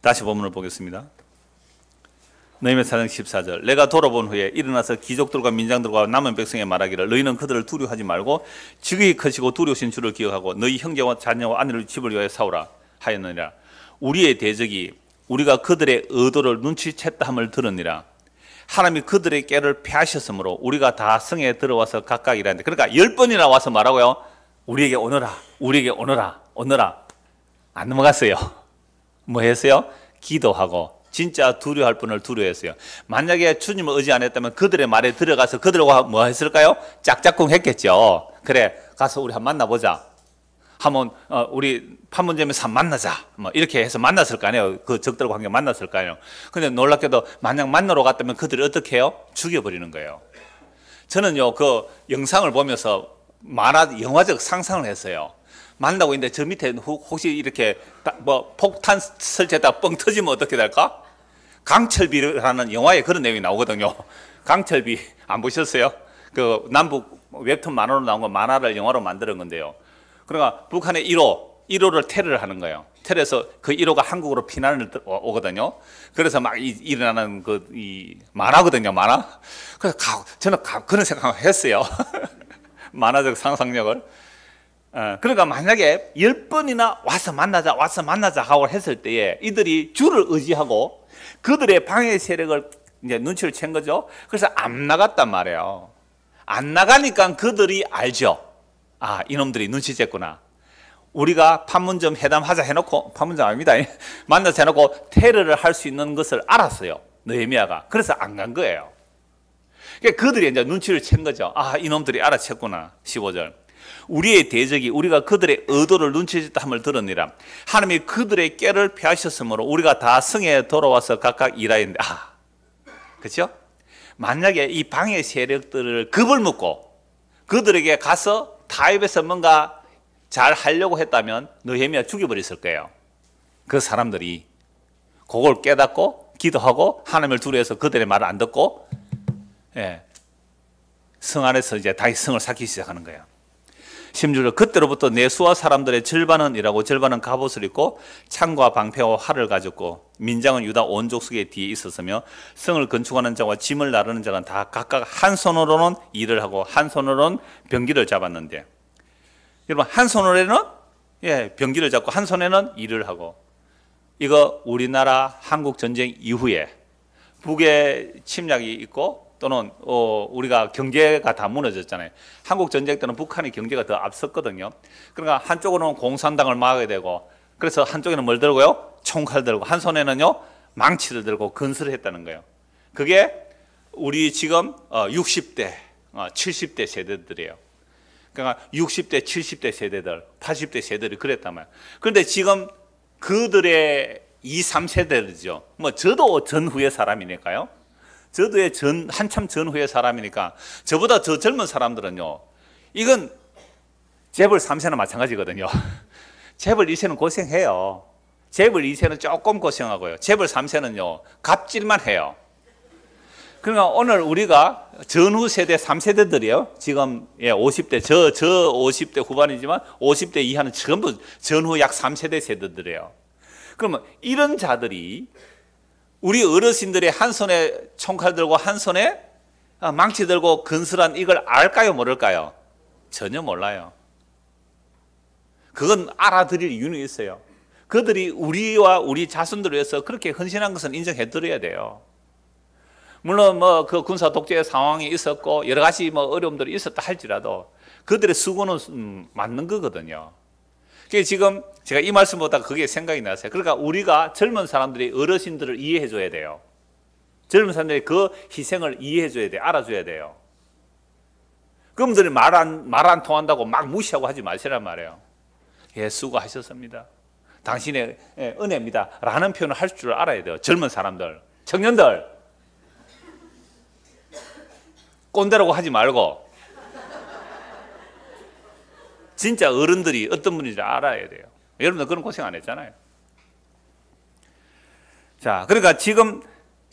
다시 본문을 보겠습니다. 느헤미야 4장 14절. 내가 돌아본 후에 일어나서 귀족들과 민장들과 남은 백성에 말하기를 너희는 그들을 두려워하지 말고 지극히 크시고 두려우신 주를 기억하고 너희 형제와 자녀와 아내를 집을 위하여 싸우라 하였느니라. 우리의 대적이 우리가 그들의 의도를 눈치챘다 함을 들으니라. 하나님이 그들의 꾀를 패하셨으므로 우리가 다 성에 들어와서 각각 일하는데, 그러니까 10번이나 와서 말하고요, 우리에게 오너라, 우리에게 오너라, 오너라. 안 넘어갔어요. 뭐 했어요? 기도하고 진짜 두려워할 분을 두려워했어요. 만약에 주님을 의지 안 했다면 그들의 말에 들어가서 그들과 뭐 했을까요? 짝짝꿍 했겠죠. 그래, 가서 우리 한번 만나보자. 한번 우리 판문점에서 한번 만나자. 뭐 이렇게 해서 만났을 거 아니에요. 그 적들과 함께 만났을 거 아니에요. 근데 놀랍게도 만약 만나러 갔다면 그들이 어떻게 해요? 죽여버리는 거예요. 저는요, 그 영상을 보면서 영화적 상상을 했어요. 만나고 있는데 저 밑에 혹시 이렇게 뭐 폭탄 설치했다가 뻥 터지면 어떻게 될까? 강철비라는 영화에 그런 내용이 나오거든요. 강철비 안 보셨어요? 그 남북 웹툰 만화로 나온 거, 만화를 영화로 만드는 건데요. 그러니까 북한의 1호를 테러를 하는 거예요. 테러해서 그 1호가 한국으로 피난을 오거든요. 그래서 막 일어나는 이 만화거든요, 만화. 그래서 저는 그런 생각을 했어요. 만화적 상상력을. 그러니까 만약에 10번이나 와서 만나자 하고 했을 때에 이들이 주를 의지하고 그들의 방해 세력을 이제 눈치를 챈 거죠. 그래서 안 나갔단 말이에요. 안 나가니까 그들이 알죠. 아, 이놈들이 눈치챘구나. 우리가 판문점 회담하자 해놓고, 판문점 아닙니다. 만나서 해놓고 테러를 할 수 있는 것을 알았어요, 느헤미야가. 그래서 안 간 거예요. 그러니까 그들이 이제 눈치를 챈 거죠. 아, 이놈들이 알아챘구나. 15절. 우리의 대적이 우리가 그들의 의도를 눈치챘다 함을 들으니라. 하나님이 그들의 꾀를 패하셨으므로 우리가 다 성에 돌아와서 각각 일하였는데, 그렇죠? 만약에 이 방해 세력들을 겁을 먹고 그들에게 가서 타협해서 뭔가 잘 하려고 했다면 느헤미야 죽여버렸을 거예요. 그 사람들이 그걸 깨닫고 기도하고 하나님을 두려워해서 그들의 말을 안 듣고 성 안에서 이제 다시 성을 쌓기 시작하는 거예요. 16절. 그때로부터 내 수하 사람들의 절반은 일하고 절반은 갑옷을 입고 창과 방패와 활을 가졌고 민장은 유다 온 족속의 뒤에 있었으며 성을 건축하는 자와 짐을 나르는 자는 다 각각 한 손으로는 일을 하고 한 손으로는 병기를 잡았는데, 여러분 한 손으로는 병기를 잡고 한 손에는 일을 하고, 이거 우리나라 한국 전쟁 이후에 북의 침략이 있고 또는 우리가 경제가 다 무너졌잖아요. 한국 전쟁 때는 북한의 경제가 더 앞섰거든요. 그러니까 한쪽으로는 공산당을 막아야 되고, 그래서 한쪽에는 뭘 들고요? 총칼 들고, 한 손에는요 망치를 들고 건설을 했다는 거예요. 그게 우리 지금 60대, 70대 세대들이에요. 그러니까 60대, 70대 세대들, 80대 세대들이 그랬단 말이에요. 그런데 지금 그들의 2, 3세대들이죠. 뭐 저도 전후의 사람이니까요. 저도 한참 전후의 사람이니까 저보다 더 젊은 사람들은요, 이건 재벌 3세나 마찬가지거든요. 재벌 2세는 고생해요. 재벌 2세는 조금 고생하고요. 재벌 3세는요 갑질만 해요. 그러니까 오늘 우리가 전후 세대 3세대들이에요. 지금 50대, 저 50대 후반이지만 50대 이하는 전부 전후 약 3세대 세대들이에요. 그러면 이런 자들이 우리 어르신들의 한 손에 총칼 들고 한 손에 망치 들고 건설한 이걸 알까요, 모를까요? 전혀 몰라요. 그건 알아들일 이유는 있어요. 그들이 우리와 우리 자손들을 위해서 그렇게 헌신한 것은 인정해 드려야 돼요. 물론 뭐 그 군사 독재 상황이 있었고 여러 가지 뭐 어려움들이 있었다 할지라도 그들의 수고는 맞는 거거든요. 그래서 지금 제가 이 말씀 보다가 그게 생각이 났어요. 그러니까 우리가 젊은 사람들이 어르신들을 이해해 줘야 돼요. 젊은 사람들이 그 희생을 이해해 줘야 돼요. 알아줘야 돼요. 그분들이 말 안 통한다고 막 무시하고 하지 마시란 말이에요. 예, 수고하셨습니다. 당신의 은혜입니다. 라는 표현을 할 줄 알아야 돼요. 젊은 사람들, 청년들. 꼰대라고 하지 말고 진짜 어른들이 어떤 분인지 알아야 돼요. 여러분들 그런 고생 안 했잖아요. 자, 그러니까 지금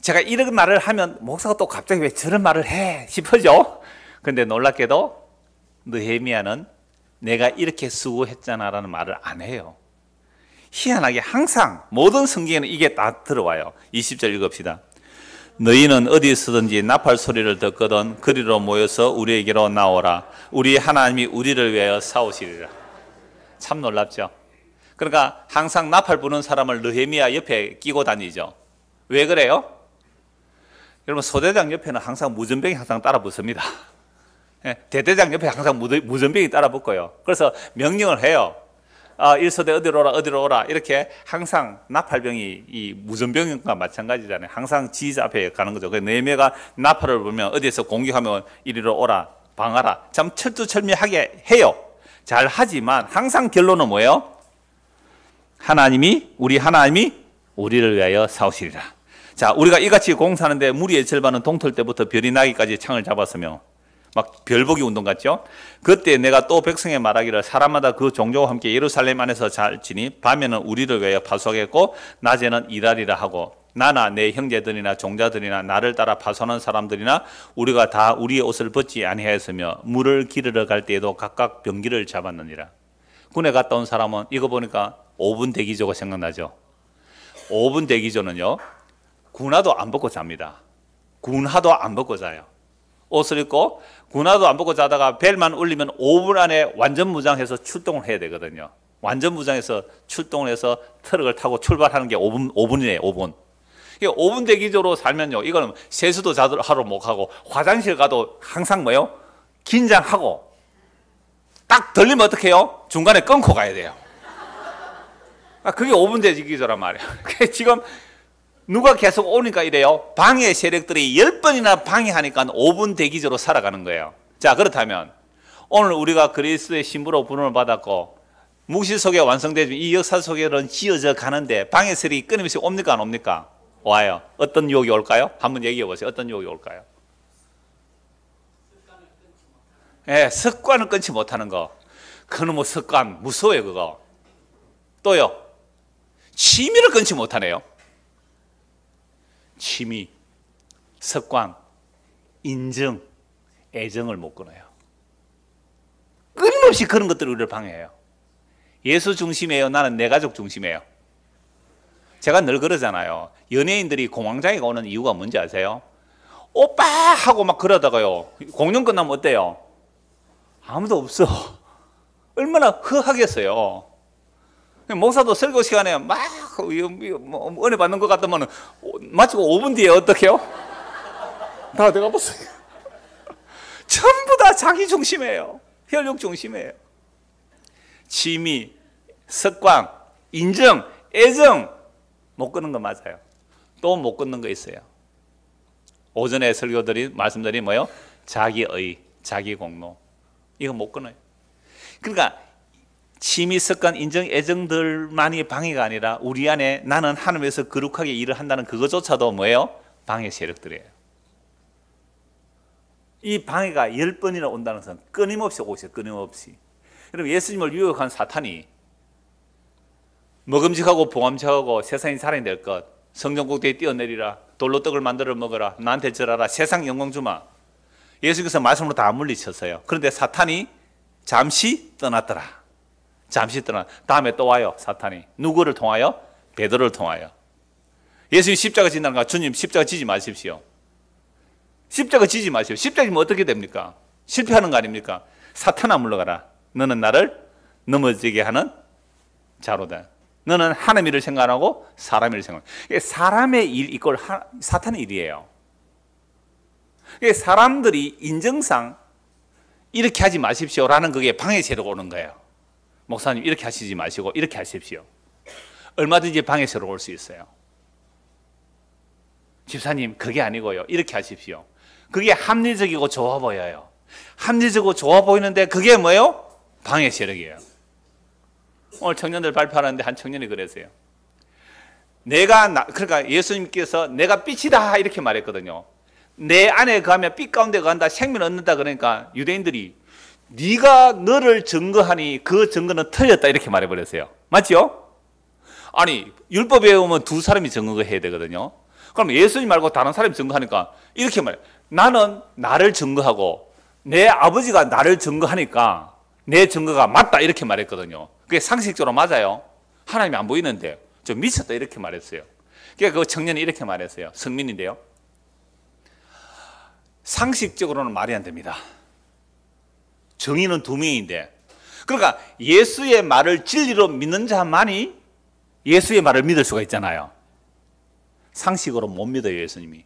제가 이런 말을 하면 목사가 또 갑자기 왜 저런 말을 해 싶어져. 근데 놀랍게도 느헤미야는 내가 이렇게 수고했잖아 라는 말을 안 해요. 희한하게 항상 모든 성경에는 이게 다 들어와요. 20절 읽읍시다. 너희는 어디서든지 나팔 소리를 듣거든 그리로 모여서 우리에게로 나오라. 우리 하나님이 우리를 위하여 싸우시리라. 참 놀랍죠. 그러니까 항상 나팔 부는 사람을 느헤미야 옆에 끼고 다니죠. 왜 그래요? 여러분 소대장 옆에는 항상 무전병이 항상 따라 붙습니다. 대대장 옆에 항상 무전병이 따라 붙고요. 그래서 명령을 해요. 1소대 어디로 오라 어디로 오라 이렇게 항상 나팔병이 이 무전병과 마찬가지잖아요. 항상 지휘자 앞에 가는 거죠. 그래서 느헤미야가 나팔을 불면 어디에서 공격하면 이리로 오라 방하라 참 철두철미하게 해요. 잘 하지만 항상 결론은 뭐예요? 우리 하나님이 우리를 위하여 싸우시리라. 자, 우리가 이같이 공사하는데 무리의 절반은 동틀 때부터 별이 나기까지 창을 잡았으며 막 별보기 운동 같죠? 그때 내가 또 백성에 말하기를 사람마다 그 종족과 함께 예루살렘 안에서 잘지니 밤에는 우리를 위하여 파수하겠고 낮에는 일하리라 하고 나나 내 형제들이나 종자들이나 나를 따라 파수하는 사람들이나 우리가 다 우리의 옷을 벗지 아니하였으며 물을 기르러 갈 때에도 각각 병기를 잡았느니라. 군에 갔다 온 사람은 이거 보니까 5분 대기조가 생각나죠? 5분 대기조는요 군화도 안 벗고 잡니다. 군화도 안 벗고 자요. 옷을 입고 군화도 안 벗고 자다가 벨만 울리면 5분 안에 완전 무장해서 출동을 해야 되거든요. 완전 무장해서 출동을 해서 트럭을 타고 출발하는 게 5분이에요. 5분. 5분 대기조로 살면요 이거는 세수도 하러 못 가고 화장실 가도 항상 뭐요? 긴장하고 딱 들리면 어떻게 해요? 중간에 끊고 가야 돼요. 그게 5분 대기조란 말이에요. 지금 누가 계속 오니까 이래요. 방해 세력들이 10번이나 방해하니까 5분 대기조로 살아가는 거예요. 자, 그렇다면 오늘 우리가 그리스도의 신부로 부름을 받았고 묵시 속에 완성되죠. 이 역사 속에는 지어져 가는데 방해 세력이 끊임없이 옵니까 안 옵니까? 와요. 어떤 유혹이 올까요? 한번 얘기해 보세요. 어떤 유혹이 올까요? 습관을 끊지 못하는 거. 그놈의 습관 무서워요. 그거. 또요. 취미를 끊지 못하네요. 취미, 습관, 인정, 애정을 못 끊어요. 끊임없이 그런 것들이 우리를 방해해요. 예수 중심이에요? 나는 내 가족 중심이에요? 제가 늘 그러잖아요. 연예인들이 공황장애가 오는 이유가 뭔지 아세요? 오빠 하고 막 그러다가요 공연 끝나면 어때요? 아무도 없어. 얼마나 허하겠어요. 목사도 설교 시간에 막 은혜 받는 것 같으면 마치고 5분 뒤에 어떡해요? 다 내가 봤어요. 전부 다 자기 중심이에요. 혈육 중심이에요. 취미, 습관, 인정, 애정 못 끊는 거 맞아요. 또 못 끊는 거 있어요. 오전에 말씀드린 뭐요? 자기의, 자기 공로. 이거 못 끊어요. 그러니까 취미, 습관, 인정, 애정들만이 방해가 아니라 우리 안에 나는 하나님에서 거룩하게 일을 한다는 그것조차도 뭐예요? 방해 세력들이에요. 이 방해가 10번이나 온다는 것은 끊임없이 오고 있어요. 끊임없이. 여러분, 예수님을 유혹한 사탄이 먹음직하고 보암직하고 세상이 살아낼 것, 성전국대에 뛰어내리라, 돌로 떡을 만들어 먹어라, 나한테 절하라, 세상 영광 주마. 예수께서 말씀으로 다 물리쳤어요. 그런데 사탄이 잠시 떠났더라. 잠시 떠나. 다음에 또 와요. 사탄이. 누구를 통하여? 베드로를 통하여. 예수님 십자가 진다는 거, 주님 십자가 지지 마십시오. 십자가 지지 마십시오. 십자가 지면 어떻게 됩니까? 실패하는 거 아닙니까? 사탄아 물러가라. 너는 나를 넘어지게 하는 자로다. 너는 하나님 일을 생각하고 사람 일을 생각하고. 사람의 일 이꼴 사탄의 일이에요. 사람들이 인정상 이렇게 하지 마십시오라는 그게 방해 세력 오는 거예요. 목사님 이렇게 하시지 마시고 이렇게 하십시오. 얼마든지 방해 세력 올 수 있어요. 집사님 그게 아니고요. 이렇게 하십시오. 그게 합리적이고 좋아 보여요. 합리적이고 좋아 보이는데 그게 뭐예요? 방해 세력이에요. 오늘 청년들 발표하는데 한 청년이 그랬어요. 그러니까 예수님께서 내가 빛이다 이렇게 말했거든요. 내 안에 가면 빛 가운데 간다, 생명 얻는다. 그러니까 유대인들이 네가 너를 증거하니 그 증거는 틀렸다 이렇게 말해버렸어요. 맞죠? 아니 율법에 오면 두 사람이 증거해야 되거든요. 그럼 예수님 말고 다른 사람이 증거하니까 이렇게 말해요. 나는 나를 증거하고 내 아버지가 나를 증거하니까 내 증거가 맞다 이렇게 말했거든요. 그게 상식적으로 맞아요. 하나님이 안 보이는데 좀 미쳤다 이렇게 말했어요. 그러니까 그 청년이 이렇게 말했어요. 성민인데요. 상식적으로는 말이 안 됩니다. 정의는 두 명인데, 그러니까 예수의 말을 진리로 믿는 자만이 예수의 말을 믿을 수가 있잖아요. 상식으로 못 믿어요. 예수님이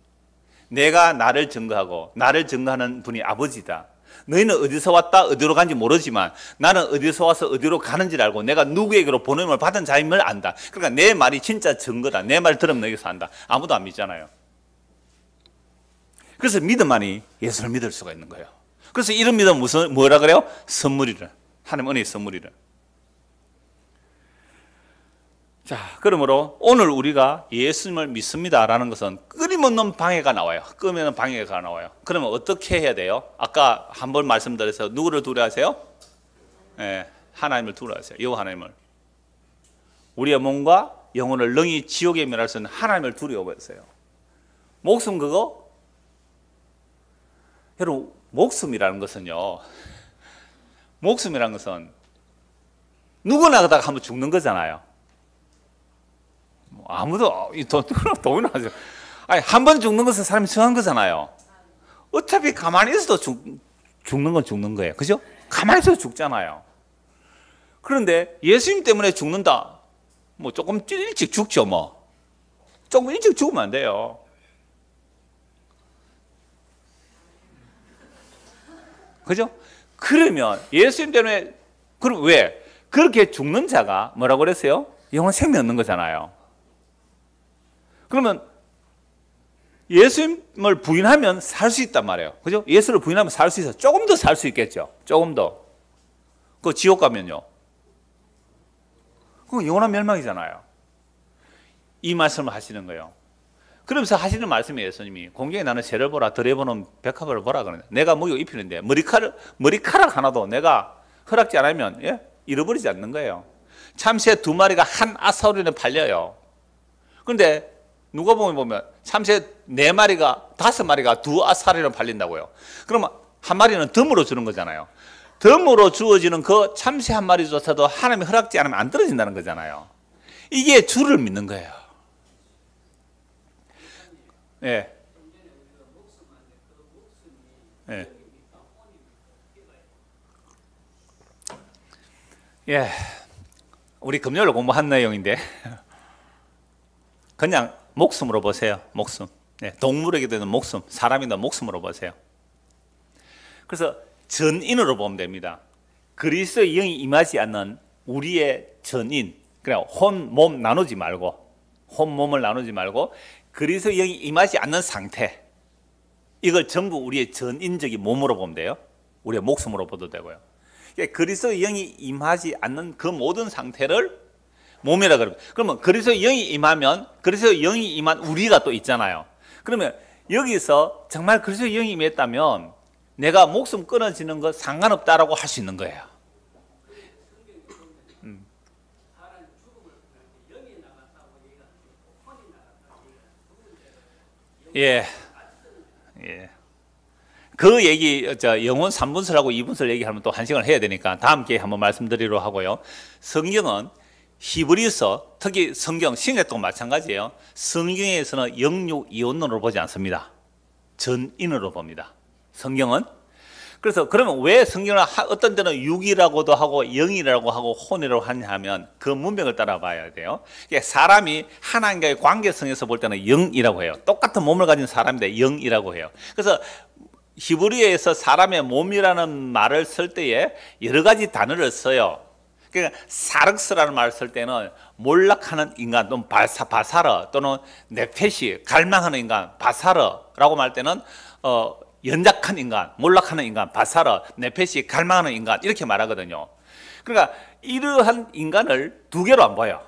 내가 나를 증거하고 나를 증거하는 분이 아버지다. 너희는 어디서 왔다 어디로 간지 모르지만 나는 어디서 와서 어디로 가는지를 알고 내가 누구에게로 보냄을 받은 자임을 안다. 그러니까 내 말이 진짜 증거다. 내 말 들으면 너희가 산다. 아무도 안 믿잖아요. 그래서 믿음만이 예수를 믿을 수가 있는 거예요. 그래서 이런 믿음은 뭐라 그래요? 선물이라. 하나님 은혜의 선물이라. 자, 그러므로 오늘 우리가 예수님을 믿습니다라는 것은 끊임없는 방해가 나와요. 끊임없는 방해가 나와요. 그러면 어떻게 해야 돼요? 아까 한 번 말씀드려서 누구를 두려워하세요? 네, 하나님을 두려워하세요. 여호와 하나님을. 우리의 몸과 영혼을 능히 지옥에 멸할 수 있는 하나님을 두려워하세요. 목숨 그거? 여러분, 목숨이라는 것은요, 목숨이라는 것은 누구나 그러다가 한번 죽는 거잖아요. 아무도 돈이나 하죠. 아니, 한 번 죽는 것은 사람이 정한 거잖아요. 어차피 가만히 있어도 죽는 건 죽는 거예요. 그죠? 가만히 있어도 죽잖아요. 그런데 예수님 때문에 죽는다. 뭐 조금 일찍 죽죠, 뭐. 조금 일찍 죽으면 안 돼요. 그죠? 그러면 예수님 때문에, 그럼 왜? 그렇게 죽는 자가 뭐라고 그랬어요? 영원 생명 얻는 거잖아요. 그러면 예수님을 부인하면 살 수 있단 말이에요. 그죠? 예수를 부인하면 살 수 있어요. 조금 더 살 수 있겠죠. 조금 더. 그 지옥 가면요. 그건 영원한 멸망이잖아요. 이 말씀을 하시는 거예요. 그러면서 하시는 말씀이 예수님이 공중에 나는 새를 보라 들에 보는 백합을 보라 그러는데 내가 목욕 입히는데 머리카락 하나도 내가 허락지 않으면 잃어버리지 않는 거예요. 참새 2마리가 한 아사우린에 팔려요. 그런데 누가 보면 참새 4마리가 5마리가 2 아사우린에 팔린다고요. 그러면 한 마리는 덤으로 주는 거잖아요. 덤으로 주어지는 그 참새 한 마리조차도 하나님이 허락지 않으면 안 떨어진다는 거잖아요. 이게 주를 믿는 거예요. 예. 예. 예. 우리 금요일 공부한 내용인데 그냥 목숨으로 보세요. 목숨. 네, 동물에게 되는 목숨, 사람이나 목숨으로 보세요. 그래서 전인으로 보면 됩니다. 그리스도의 영이 임하지 않는 우리의 전인, 그냥 혼, 몸 나누지 말고, 혼, 몸을 나누지 말고 그리스도의 영이 임하지 않는 상태, 이걸 전부 우리의 전인적인 몸으로 보면 돼요. 우리의 목숨으로 봐도 되고요. 그러니까 그리스도의 영이 임하지 않는 그 모든 상태를 몸이라 그럽니다. 그러면 그리스도의 영이 임하면 그리스도의 영이 임한 우리가 또 있잖아요. 그러면 여기서 정말 그리스도의 영이 임했다면 내가 목숨 끊어지는 거 상관없다라고 할 수 있는 거예요. 예. 예. 그 얘기, 영혼 3분설하고 2분설 얘기하면 또 1시간을 해야 되니까 다음 기회에 한번 말씀드리도록 하고요. 성경은 히브리서, 특히 성경, 신약도 마찬가지예요. 성경에서는 영육 이원론으로 보지 않습니다. 전인으로 봅니다. 성경은. 그래서 그러면 왜 성경을 어떤 때는 육이라고도 하고 영이라고 하고 혼이라고 하냐 하면 그 문맥을 따라봐야 돼요. 사람이 하나님과의 관계성에서 볼 때는 영이라고 해요. 똑같은 몸을 가진 사람인데 영이라고 해요. 그래서 히브리어에서 사람의 몸이라는 말을 쓸 때에 여러 가지 단어를 써요. 그러니까 사륵스라는 말을 쓸 때는 몰락하는 인간 또는 바사르 또는 네페시 갈망하는 인간 바사르라고 말 때는 연약한 인간, 몰락하는 인간, 바사르, 네페시 갈망하는 인간 이렇게 말하거든요. 그러니까 이러한 인간을 두 개로 안 봐요.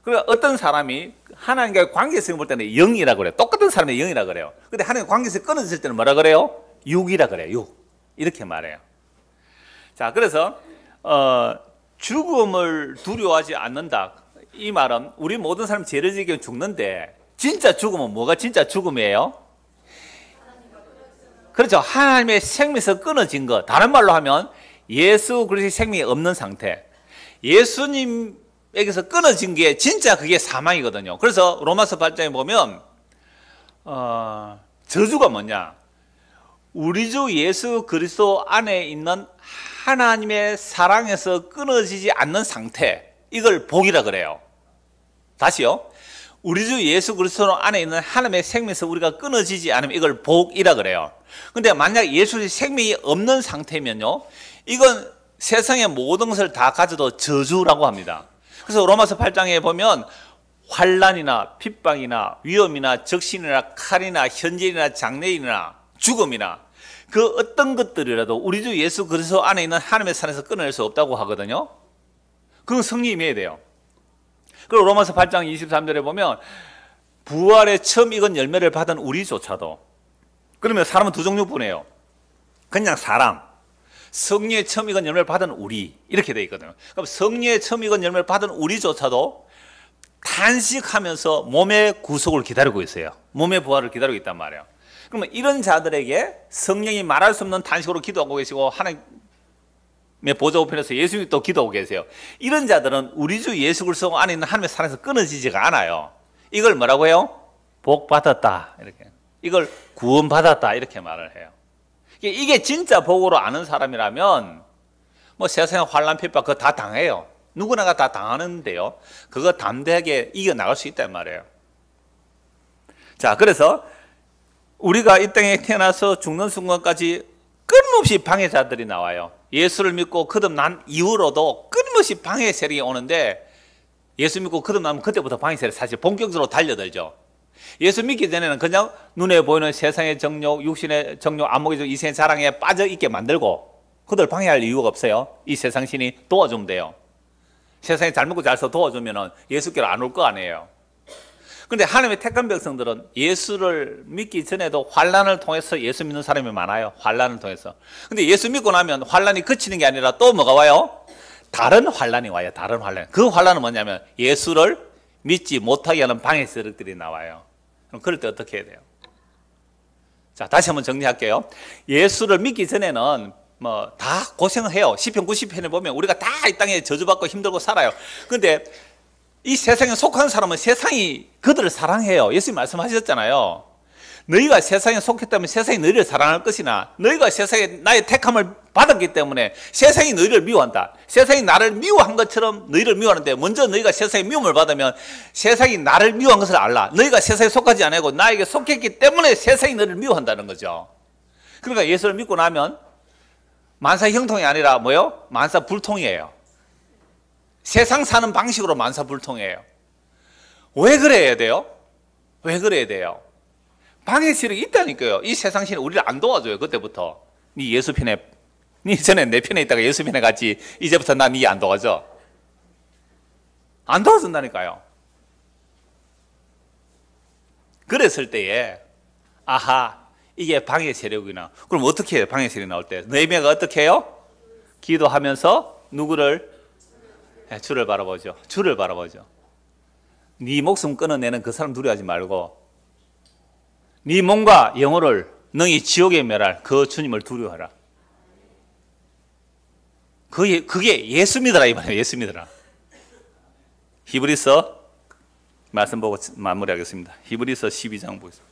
그러니까 어떤 사람이 하나님과의 관계성을 볼 때는 영이라고 그래요. 똑같은 사람의 영이라고 그래요. 근데 하나님과의 관계성이 끊어질 때는 뭐라 그래요? 육이라 그래요. 육. 이렇게 말해요. 자, 그래서 죽음을 두려워하지 않는다. 이 말은 우리 모든 사람이 죄를 지으면 죽는데 진짜 죽음은 뭐가 진짜 죽음이에요? 그렇죠. 하나님의 생명에서 끊어진 것. 다른 말로 하면 예수 그리스도의 생명이 없는 상태. 예수님에게서 끊어진 게 진짜 그게 사망이거든요. 그래서 로마서 8장에 보면 저주가 뭐냐? 우리 주 예수 그리스도 안에 있는 하나님의 사랑에서 끊어지지 않는 상태, 이걸 복이라 그래요. 다시요. 우리 주 예수 그리스도 안에 있는 하나님의 생명에서 우리가 끊어지지 않으면 이걸 복이라 그래요. 근데 만약 예수의 생명이 없는 상태면요, 이건 세상의 모든 것을 다 가져도 저주라고 합니다. 그래서 로마서 8장에 보면 환난이나 핍박이나 위험이나 적신이나 칼이나 현질이나 장례인이나 죽음이나 그 어떤 것들이라도 우리 주 예수 그리스도 안에 있는 하나님의 산에서 끊어낼 수 없다고 하거든요. 그건 성령이 임해야 돼요. 그리고 로마서 8장 23절에 보면 부활의 처음 익은 열매를 받은 우리조차도, 그러면 사람은 두 종류뿐이에요. 그냥 사람, 성령의 처음 익은 열매를 받은 우리, 이렇게 돼 있거든요. 그럼 성령의 처음 익은 열매를 받은 우리조차도 탄식하면서 몸의 구속을 기다리고 있어요. 몸의 부활을 기다리고 있단 말이에요. 그러면 이런 자들에게 성령이 말할 수 없는 탄식으로 기도하고 계시고 하나님의 보좌 우편에서 예수님이 또 기도하고 계세요. 이런 자들은 우리 주 예수 그리스도 안에 있는 하나님의 사랑에서 끊어지지가 않아요. 이걸 뭐라고 해요? 복 받았다, 이렇게. 이걸 구원 받았다, 이렇게 말을 해요. 이게 진짜 복으로 아는 사람이라면 뭐 세상의 환난 핍박 그거 다 당해요. 누구나가 다 당하는데요, 그거 담대하게 이겨나갈 수 있단 말이에요. 자, 그래서 우리가 이 땅에 태어나서 죽는 순간까지 끊임없이 방해자들이 나와요. 예수를 믿고 거듭난 이후로도 끊임없이 방해 세력이 오는데, 예수 믿고 거듭나면 그때부터 방해 세력이 사실 본격적으로 달려들죠. 예수 믿기 전에는 그냥 눈에 보이는 세상의 정욕, 육신의 정욕, 안목의 정욕, 이생의 자랑에 빠져 있게 만들고 그들 방해할 이유가 없어요. 이 세상 신이 도와주면 돼요. 세상에 잘 먹고 잘 써 도와주면 예수께로 안 올 거 아니에요. 그런데 하나님의 택한 백성들은 예수를 믿기 전에도 환난을 통해서 예수 믿는 사람이 많아요. 환난을 통해서. 근데 예수 믿고 나면 환난이 그치는 게 아니라 또 뭐가 와요? 다른 환난이 와요. 다른 환난. 그 환난은 뭐냐면 예수를 믿지 못하게 하는 방해 세력들이 나와요. 그럼 그럴 때 어떻게 해야 돼요? 자, 다시 한번 정리할게요. 예수를 믿기 전에는 뭐 다 고생을 해요. 시편 90편에 보면 우리가 다 이 땅에 저주받고 힘들고 살아요. 그런데 이 세상에 속한 사람은 세상이 그들을 사랑해요. 예수님 말씀하셨잖아요. 너희가 세상에 속했다면 세상이 너희를 사랑할 것이나 너희가 세상에 나의 택함을 받았기 때문에 세상이 너희를 미워한다. 세상이 나를 미워한 것처럼 너희를 미워하는데 먼저 너희가 세상의 미움을 받으면 세상이 나를 미워한 것을 알라. 너희가 세상에 속하지 아니하고 나에게 속했기 때문에 세상이 너희를 미워한다는 거죠. 그러니까 예수를 믿고 나면 만사형통이 아니라 뭐요? 만사불통이에요. 세상 사는 방식으로 만사불통이에요. 왜 그래야 돼요? 왜 그래야 돼요? 방해 세력이 있다니까요. 이 세상 신이 우리를 안 도와줘요. 그때부터 네 예수 편에, 네 전에 내 편에 있다가 예수 편에 갔지 이제부터 나 네 안 도와줘. 안 도와준다니까요. 그랬을 때에 아하, 이게 방해 세력이구나. 그럼 어떻게 해요? 방해 세력이 나올 때 너희가 어떻게 해요? 기도하면서 누구를? 주를 바라보죠. 주를 바라보죠. 네 목숨 끊어내는 그 사람 두려워하지 말고 네 몸과 영혼을 능히 지옥에 멸할 그 주님을 두려워하라. 그게 예수 믿으라 이 말이에요. 예수 믿으라. 히브리서 말씀 보고 마무리하겠습니다. 히브리서 12장 보겠습니다.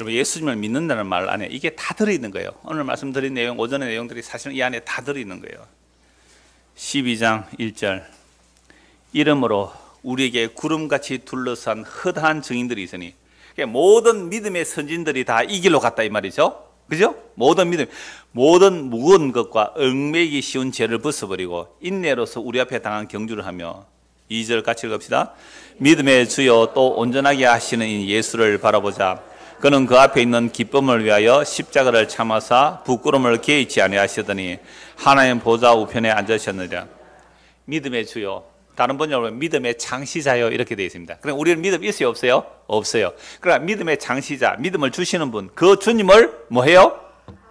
여러분, 예수님을 믿는다는 말 안에 이게 다 들어있는 거예요. 오늘 말씀드린 내용, 오전의 내용들이 사실은 이 안에 다 들어있는 거예요. 12장 1절 이러므로 우리에게 구름같이 둘러싼 허다한 증인들이 있으니, 모든 믿음의 선진들이 다 이 길로 갔다 이 말이죠. 그죠? 모든 믿음, 모든 무거운 것과 얽매이기 쉬운 죄를 벗어버리고 인내로서 우리 앞에 당한 경주를 하며 2절 같이 읽읍시다. 믿음의 주요 또 온전하게 하시는 이 예수를 바라보자. 그는 그 앞에 있는 기쁨을 위하여 십자가를 참아사 부끄러움을 개의치 아니하시더니 하나님 보좌 우편에 앉으셨느니라. 믿음의 주요, 다른 번역으로 믿음의 창시자요 이렇게 되어 있습니다. 그럼 우리는 믿음 있어요 없어요? 없어요. 그러나 믿음의 창시자, 믿음을 주시는 분, 그 주님을 뭐해요?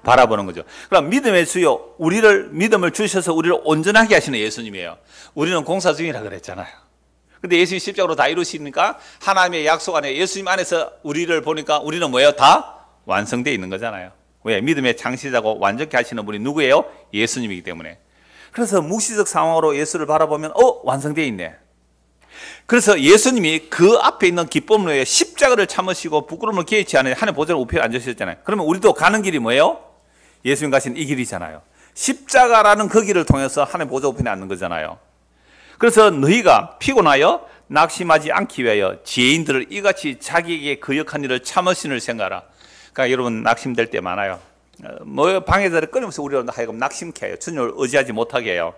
바라보는 거죠. 그럼 믿음의 주요, 우리를 믿음을 주셔서 우리를 온전하게 하시는 예수님이에요. 우리는 공사 중이라 그랬잖아요. 근데 예수님 십자가로 다 이루시니까 하나님의 약속 안에 예수님 안에서 우리를 보니까 우리는 뭐예요? 다 완성되어 있는 거잖아요. 왜? 믿음의 창시자고 완전케 하시는 분이 누구예요? 예수님이기 때문에. 그래서 묵시적 상황으로 예수를 바라보면 완성되어 있네. 그래서 예수님이 그 앞에 있는 기쁨을 위해 십자가를 참으시고 부끄러움을 개의치 않으니 하나님 보좌를 우편에 앉으셨잖아요. 그러면 우리도 가는 길이 뭐예요? 예수님 가신 이 길이잖아요. 십자가라는 그 길을 통해서 하나님 보좌 우편에 앉는 거잖아요. 그래서 너희가 피곤하여 낙심하지 않기 위하여 죄인들을 이같이 자기에게 거역한 일을 참으시는 생각하라. 그러니까 여러분 낙심될 때 많아요. 뭐 방해자를 끊임없이 우리로 하여금 낙심케 해요. 주님을 의지하지 못하게 해요.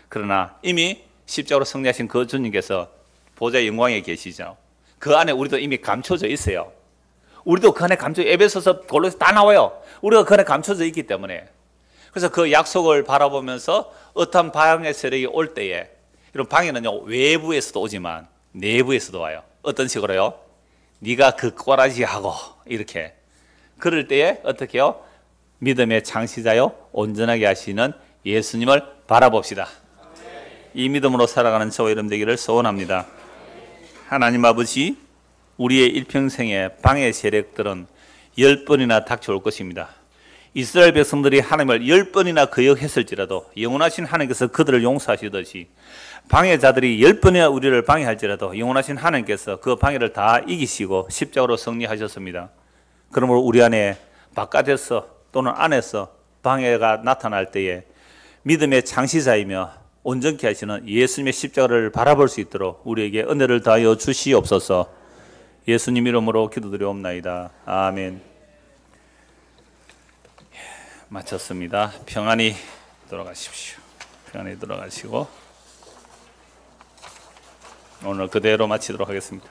그러나 이미 십자가로 승리하신 그 주님께서 보좌의 영광에 계시죠. 그 안에 우리도 이미 감춰져 있어요. 우리도 그 안에 감춰, 에베소서 골로새 다 나와요. 우리가 그 안에 감춰져 있기 때문에. 그래서 그 약속을 바라보면서 어떤 방해 세력이 올 때에, 이런 방해는요 외부에서도 오지만 내부에서도 와요. 어떤 식으로요? 네가 그 꼬라지하고 이렇게. 그럴 때에 어떻게 해요? 믿음의 창시자요 온전하게 하시는 예수님을 바라봅시다. 이 믿음으로 살아가는 저와 여러분 되기를 소원합니다. 하나님 아버지, 우리의 일평생에 방해 세력들은 10번이나 닥쳐올 것입니다. 이스라엘 백성들이 하나님을 10번이나 거역했을지라도 영원하신 하나님께서 그들을 용서하시듯이 방해자들이 10번이나 우리를 방해할지라도 영원하신 하나님께서 그 방해를 다 이기시고 십자가로 승리하셨습니다. 그러므로 우리 안에 바깥에서 또는 안에서 방해가 나타날 때에 믿음의 창시자이며 온전케 하시는 예수님의 십자가를 바라볼 수 있도록 우리에게 은혜를 다하여 주시옵소서. 예수님 이름으로 기도드리옵나이다. 아멘. 마쳤습니다. 평안히 돌아가십시오. 평안히 돌아가시고 오늘 그대로 마치도록 하겠습니다.